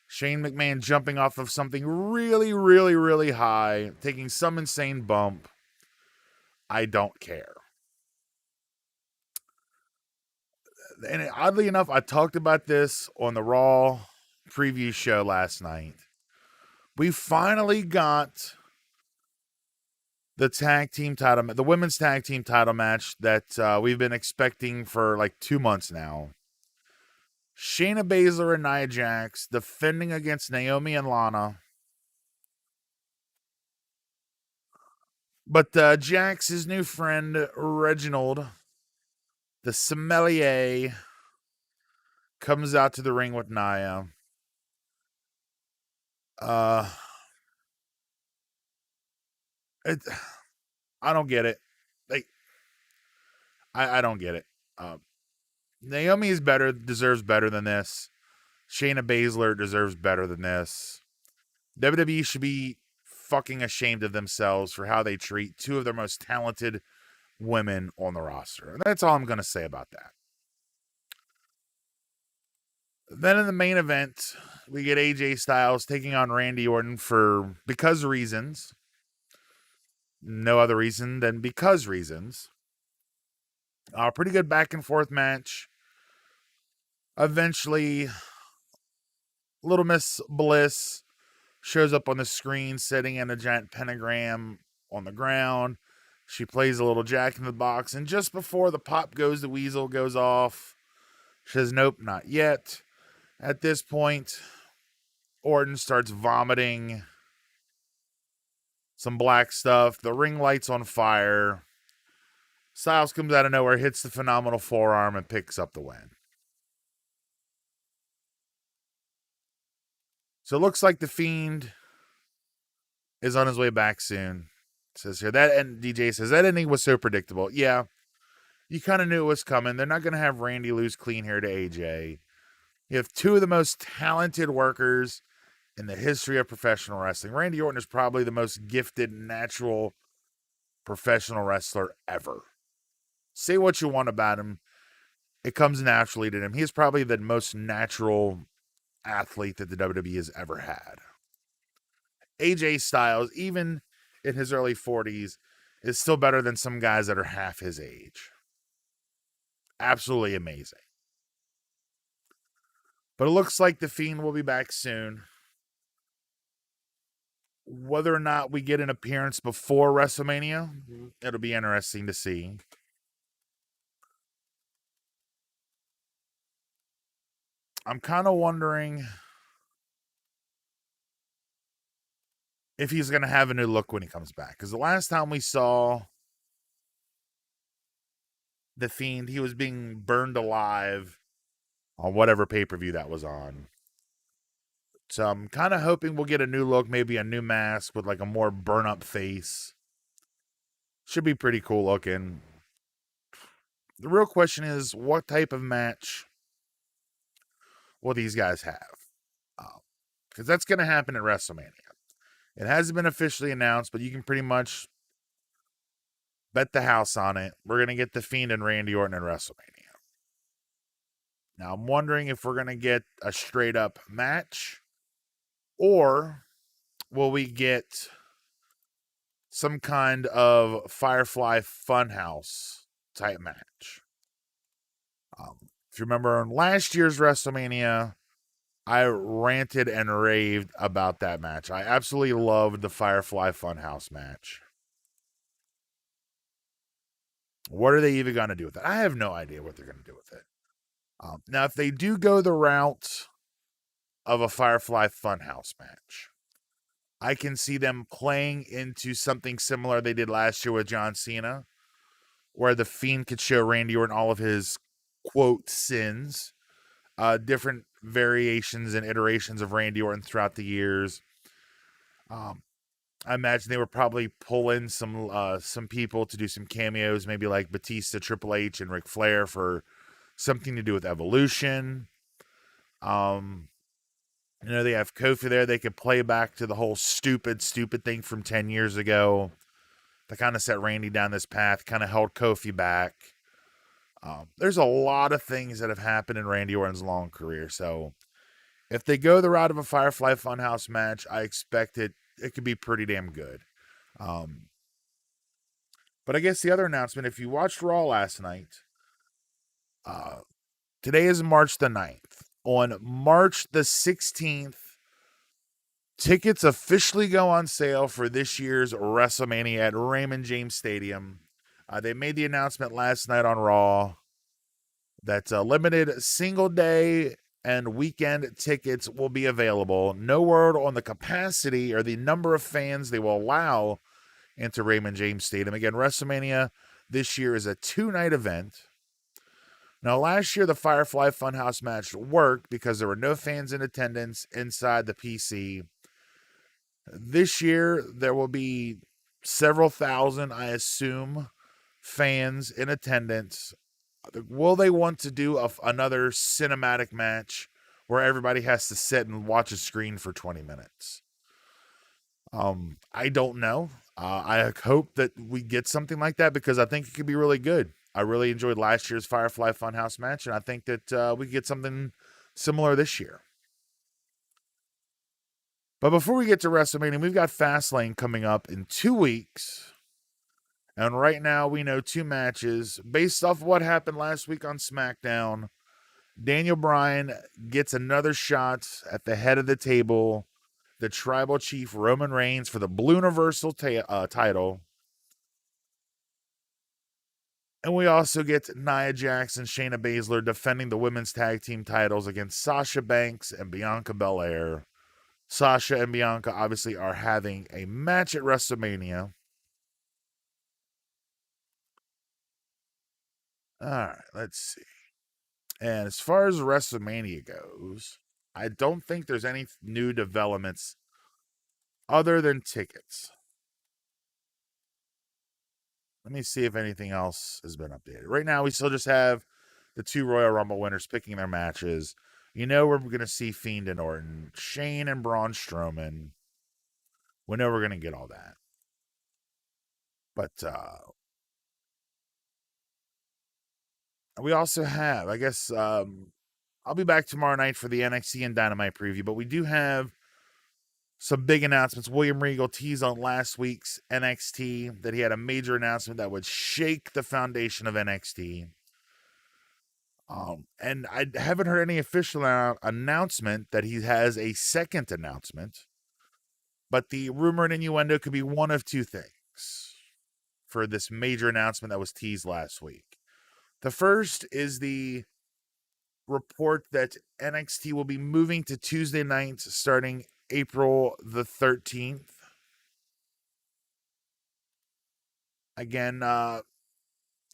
Speaker 2: Shane McMahon jumping off of something really, really, really high, taking some insane bump. I don't care. And oddly enough, I talked about this on the Raw preview show last night. We finally got the women's tag team title match that we've been expecting for like 2 months now. Shayna Baszler and Nia Jax defending against Naomi and Lana. But Jax's new friend, Reginald, the sommelier, comes out to the ring with Nia. I don't get it. Like, I don't get it. Naomi is deserves better than this. Shayna Baszler deserves better than this. WWE should be fucking ashamed of themselves for how they treat two of their most talented women on the roster. And that's all I'm going to say about that. Then in the main event, we get AJ Styles taking on Randy Orton because reasons. No other reason than because reasons. Pretty good back and forth match. Eventually, Little Miss Bliss shows up on the screen sitting in a giant pentagram on the ground. She plays a little Jack in the Box, and just before the pop goes, the weasel goes off. She says, nope, not yet. At this point, Orton starts vomiting some black stuff. The ring light's on fire. Styles comes out of nowhere, hits the phenomenal forearm, and picks up the win. So it looks like the Fiend is on his way back soon. It says here and DJ says that ending was so predictable. Yeah, you kind of knew it was coming. They're not going to have Randy lose clean here to AJ. You have two of the most talented workers in the history of professional wrestling. Randy Orton is probably the most gifted, natural professional wrestler ever. Say what you want about him. It comes naturally to him. He is probably the most natural athlete that the WWE has ever had. AJ Styles, even in his early 40s, is still better than some guys that are half his age. Absolutely amazing. But it looks like the Fiend will be back soon. Whether or not we get an appearance before WrestleMania, it'll be interesting to see. I'm kind of wondering if he's going to have a new look when he comes back. Because the last time we saw the Fiend, he was being burned alive on whatever pay-per-view that was on. So I'm kind of hoping we'll get a new look, maybe a new mask with like a more burn-up face. Should be pretty cool looking. The real question is, what type of match will these guys have? Because that's going to happen at WrestleMania. It hasn't been officially announced, but you can pretty much bet the house on it. We're going to get the Fiend and Randy Orton at WrestleMania. Now, I'm wondering if we're going to get a straight-up match, or will we get some kind of Firefly Funhouse type match? If you remember on last year's WrestleMania, I ranted and raved about that match. I absolutely loved the Firefly Funhouse match. What are they even going to do with it? I have no idea what they're going to do with it. Now, if they do go the route of a Firefly Funhouse match, I can see them playing into something similar they did last year with John Cena, where the Fiend could show Randy Orton all of his, quote, sins, different variations and iterations of Randy Orton throughout the years. I imagine they would probably pull in some people to do some cameos, maybe like Batista, Triple H, and Ric Flair for something to do with Evolution. They have Kofi there. They could play back to the whole stupid thing from 10 years ago. They kind of set Randy down this path, kind of held Kofi back. There's a lot of things that have happened in Randy Orton's long career. So if they go the route of a Firefly Funhouse match, I expect it could be pretty damn good. But I guess the other announcement, if you watched Raw last night, today is March the 9th. On March the 16th, Tickets officially go on sale for this year's WrestleMania at Raymond James Stadium. They made the announcement last night on Raw that limited single day and weekend tickets will be available. No word on the capacity or the number of fans they will allow into Raymond James Stadium. Again, WrestleMania this year is a 2-night event. Now, last year, the Firefly Funhouse match worked because there were no fans in attendance inside the PC. This year, there will be several thousand, I assume, fans in attendance. Will they want to do another cinematic match where everybody has to sit and watch a screen for 20 minutes? I don't know. I hope that we get something like that because I think it could be really good. I really enjoyed last year's Firefly Funhouse match, and I think that we get something similar this year. But before we get to WrestleMania, we've got Fastlane coming up in 2 weeks. And right now, we know 2 matches. Based off what happened last week on SmackDown, Daniel Bryan gets another shot at the head of the table, the Tribal Chief Roman Reigns for the Blue Universal title. And we also get Nia Jax and Shayna Baszler defending the women's tag team titles against Sasha Banks and Bianca Belair. Sasha and Bianca obviously are having a match at WrestleMania. All right, let's see. And as far as WrestleMania goes, I don't think there's any new developments other than tickets. Let me see if anything else has been updated. Right now, we still just have the 2 Royal Rumble winners picking their matches. You know we're going to see Fiend and Orton, Shane and Braun Strowman. We know we're going to get all that. But we also have, I guess, I'll be back tomorrow night for the NXT and Dynamite preview, but we do have some big announcements. William Regal teased on last week's NXT that he had a major announcement that would shake the foundation of NXT. And I haven't heard any official announcement that he has a second announcement, but the rumor and innuendo could be one of 2 things for this major announcement that was teased last week. The first is the report that NXT will be moving to Tuesday nights starting April the 13th. Again,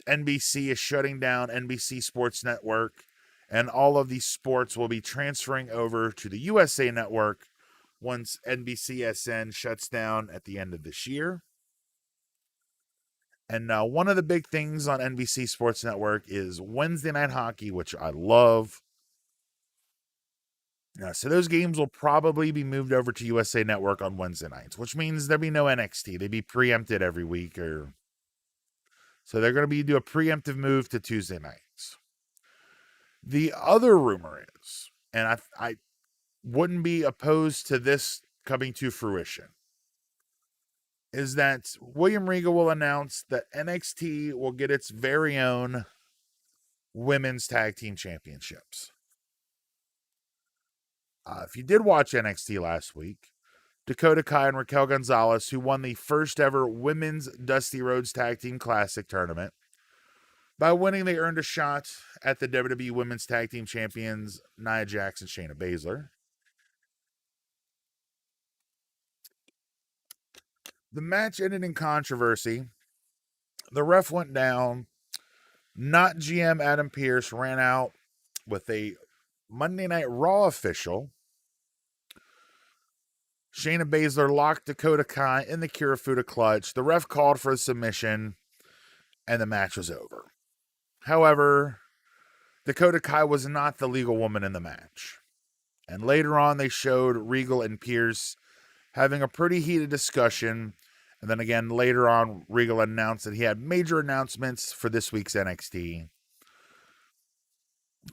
Speaker 2: NBC is shutting down NBC Sports Network, and all of these sports will be transferring over to the USA Network once NBCSN shuts down at the end of this year. And one of the big things on NBC Sports Network is Wednesday Night Hockey, which I love. So those games will probably be moved over to USA Network on Wednesday nights, which means there'll be no NXT. They'd be preempted every week, so they're going to do a preemptive move to Tuesday nights. The other rumor is, and I wouldn't be opposed to this coming to fruition, is that William Regal will announce that NXT will get its very own women's tag team championships. If you did watch NXT last week, Dakota Kai and Raquel Gonzalez, who won the first ever Women's Dusty Rhodes Tag Team Classic tournament. By winning, they earned a shot at the WWE Women's Tag Team Champions, Nia Jax and Shayna Baszler. The match ended in controversy. The ref went down. Not GM Adam Pearce ran out with a Monday Night Raw official. Shayna Baszler locked Dakota Kai in the Kirifuda clutch. The ref called for a submission, and the match was over. However, Dakota Kai was not the legal woman in the match. And later on, they showed Regal and Pearce having a pretty heated discussion. And then again, later on, Regal announced that he had major announcements for this week's NXT.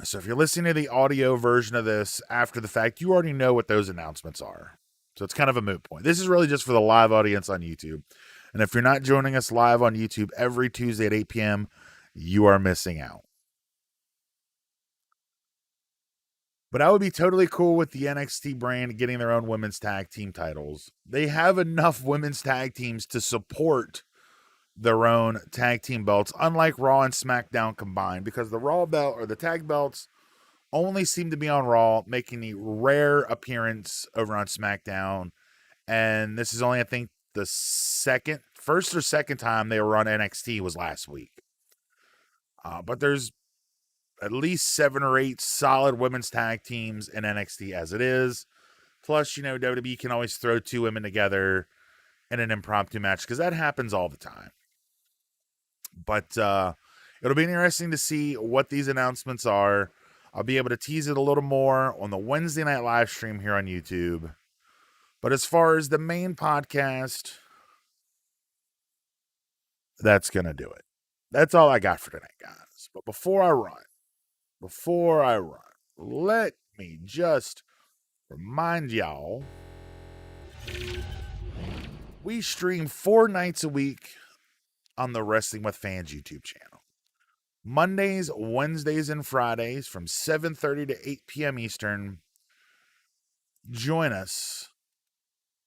Speaker 2: So if you're listening to the audio version of this after the fact, you already know what those announcements are. So it's kind of a moot point. This is really just for the live audience on YouTube. And if you're not joining us live on YouTube every Tuesday at 8 p.m., you are missing out. But I would be totally cool with the NXT brand getting their own women's tag team titles. They have enough women's tag teams to support their own tag team belts, unlike Raw and SmackDown combined, because the Raw belt or the tag belts only seem to be on Raw, making a rare appearance over on SmackDown. And this is only, I think, the first or second time they were on NXT was last week. But there's at least 7 or 8 solid women's tag teams in NXT as it is. Plus, WWE can always throw 2 women together in an impromptu match because that happens all the time. But it'll be interesting to see what these announcements are. I'll be able to tease it a little more on the Wednesday night live stream here on YouTube. But as far as the main podcast, that's going to do it. That's all I got for tonight, guys. But before I run, let me just remind y'all, we stream 4 nights a week on the Wrestling with Fans YouTube channel. Mondays, Wednesdays, and Fridays from 7:30 to 8 p.m. Eastern. Join us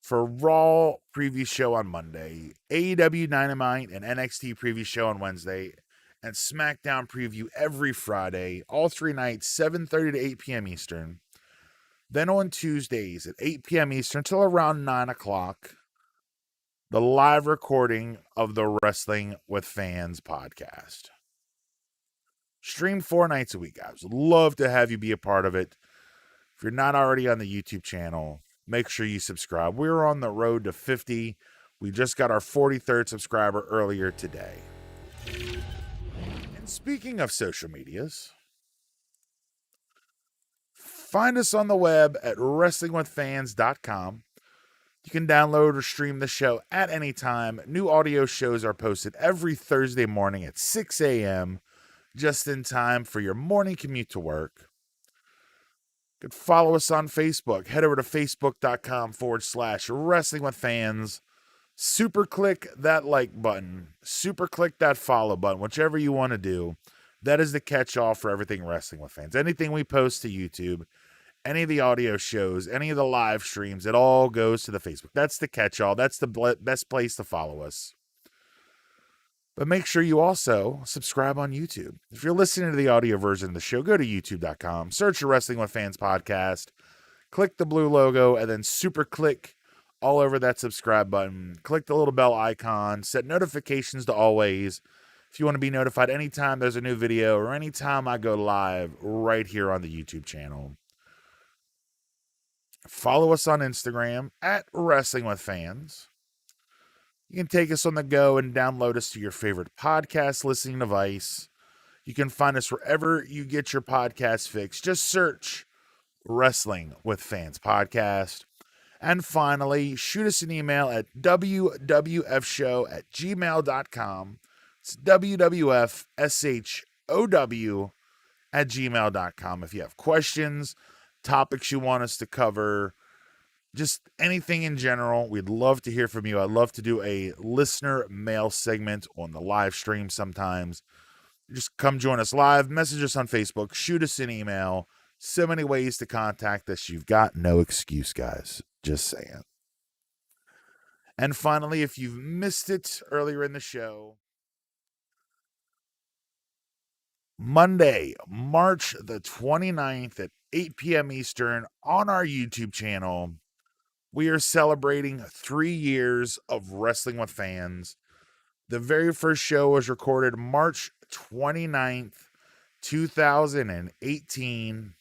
Speaker 2: for Raw preview show on Monday, AEW Dynamite and NXT preview show on Wednesday, and SmackDown preview every Friday, all 3 nights, 7:30 to 8 p.m. Eastern. Then on Tuesdays at 8 p.m. Eastern till around 9 o'clock, the live recording of the Wrestling with Fans podcast. Stream 4 nights a week, guys. Love to have you be a part of it. If you're not already on the YouTube channel, make sure you subscribe. We're on the road to 50. We just got our 43rd subscriber earlier today. And speaking of social medias, find us on the web at wrestlingwithfans.com. You can download or stream the show at any time. New audio shows are posted every Thursday morning at 6 a.m., just in time for your morning commute to work. You can follow us on Facebook. Head over to facebook.com/wrestlingwithfans. Super click that like button. Super click that follow button. Whichever you want to do. That is the catch-all for everything Wrestling with Fans. Anything we post to YouTube, any of the audio shows, any of the live streams, it all goes to the Facebook. That's the catch-all. That's the best place to follow us. But make sure you also subscribe on YouTube. If you're listening to the audio version of the show, go to youtube.com, search the Wrestling with Fans podcast, click the blue logo, and then super click all over that subscribe button. Click the little bell icon, set notifications to always if you want to be notified anytime there's a new video or anytime I go live right here on the YouTube channel. Follow us on Instagram at Wrestling with Fans. You can take us on the go and download us to your favorite podcast listening device. You can find us wherever you get your podcast fix. Just search Wrestling with Fans podcast. And finally, shoot us an email at wwfshow@gmail.com. It's wwfshow@gmail.com. If you have questions, topics you want us to cover, just anything in general, we'd love to hear from you. I'd love to do a listener mail segment on the live stream sometimes. Just come join us live, message us on Facebook, shoot us an email. So many ways to contact us. You've got no excuse, guys. Just saying. And finally, if you've missed it earlier in the show, Monday, March the 29th at 8 p.m. Eastern on our YouTube channel, we are celebrating 3 years of Wrestling with Fans. The very first show was recorded March 29th, 2018.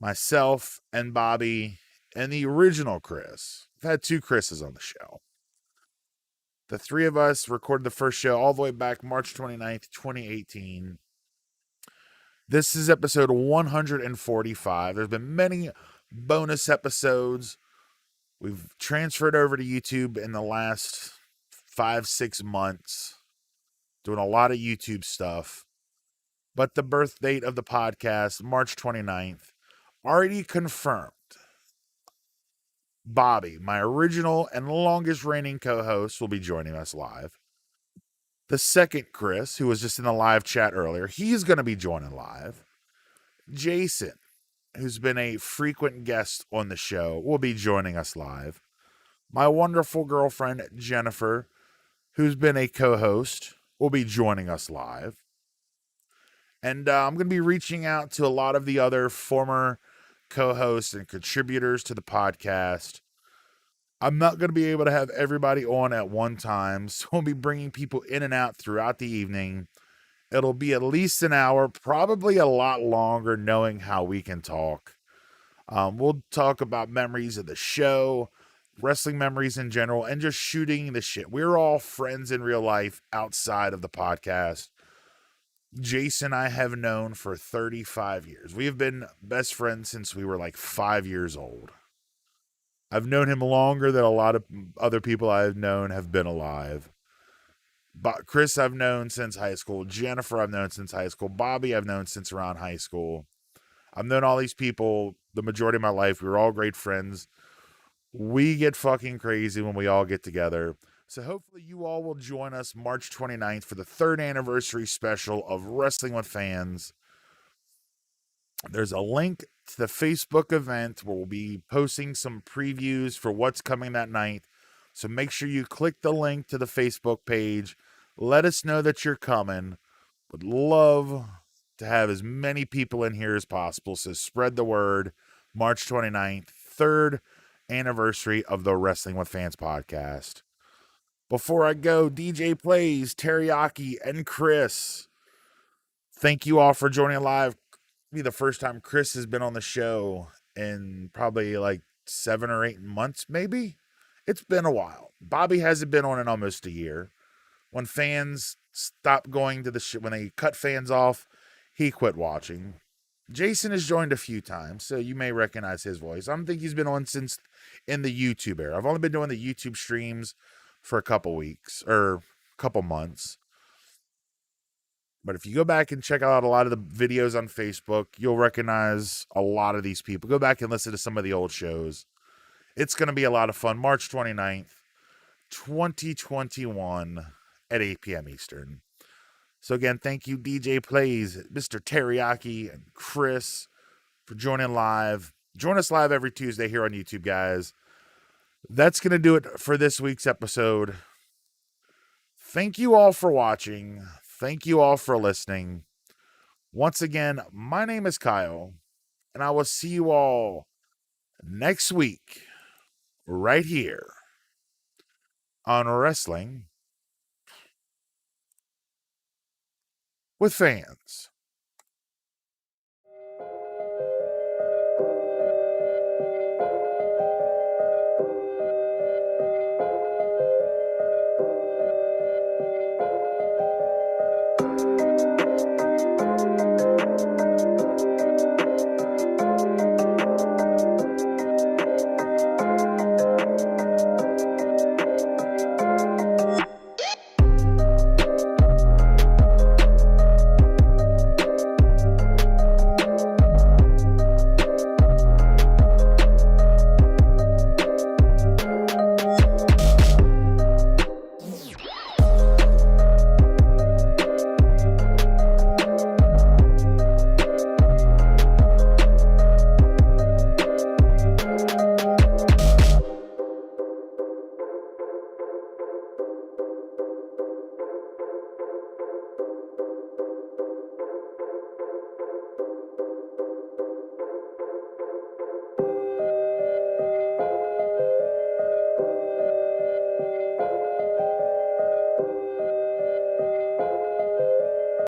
Speaker 2: Myself and Bobby and the original Chris. I've had 2 Chris's on the show. The 3 of us recorded the first show all the way back March 29th, 2018. This is episode 145. There's been many bonus episodes. We've transferred over to YouTube in the last 5-6 months, doing a lot of YouTube stuff. But the birth date of the podcast, March 29th, already confirmed. Bobby, my original and longest reigning co-host, will be joining us live. The second Chris, who was just in the live chat earlier, he's going to be joining live. Jason, who's been a frequent guest on the show, will be joining us live. My wonderful girlfriend, Jennifer, who's been a co-host, will be joining us live. And I'm going to be reaching out to a lot of the other former co-hosts and contributors to the podcast. I'm not going to be able to have everybody on at one time, so we'll be bringing people in and out throughout the evening. It'll be at least an hour, probably a lot longer, knowing how we can talk. We'll talk about memories of the show, wrestling memories in general, and just shooting the shit. We're all friends in real life outside of the podcast. Jason I have known for 35 years. We have been best friends since we were like 5 years old. I've known him longer than a lot of other people I've known have been alive. But Chris I've known since high school. Jennifer I've known since high school. Bobby I've known since around high school. I've known all these people the majority of my life. We were all great friends. We get fucking crazy when we all get together. So hopefully you all will join us March 29th for the 3rd anniversary special of Wrestling with Fans. There's a link to the Facebook event where we'll be posting some previews for what's coming that night. So make sure you click the link to the Facebook page. Let us know that you're coming. Would love to have as many people in here as possible. So spread the word. March 29th, 3rd anniversary of the Wrestling with Fans podcast. Before I go, DJ Plays, Teriyaki, and Chris, thank you all for joining live. Be the first time Chris has been on the show in probably like 7 or 8 months, maybe. It's been a while. Bobby hasn't been on in almost a year. When fans stopped going to the show, when they cut fans off, he quit watching. Jason has joined a few times, so you may recognize his voice. I don't think he's been on since in the YouTube era. I've only been doing the YouTube streams for a couple weeks or a couple months. But if you go back and check out a lot of the videos on Facebook, you'll recognize a lot of these people. Go back and listen to some of the old shows. It's going to be a lot of fun. March 29th, 2021 at 8 p.m. Eastern. So again, thank you, DJ Plays, Mr. Teriyaki, and Chris for joining live. Join us live every Tuesday here on YouTube, guys. That's going to do it for this week's episode. Thank you all for watching. Thank you all for listening. Once again, my name is Kyle, and I will see you all next week right here on Wrestling with Fans.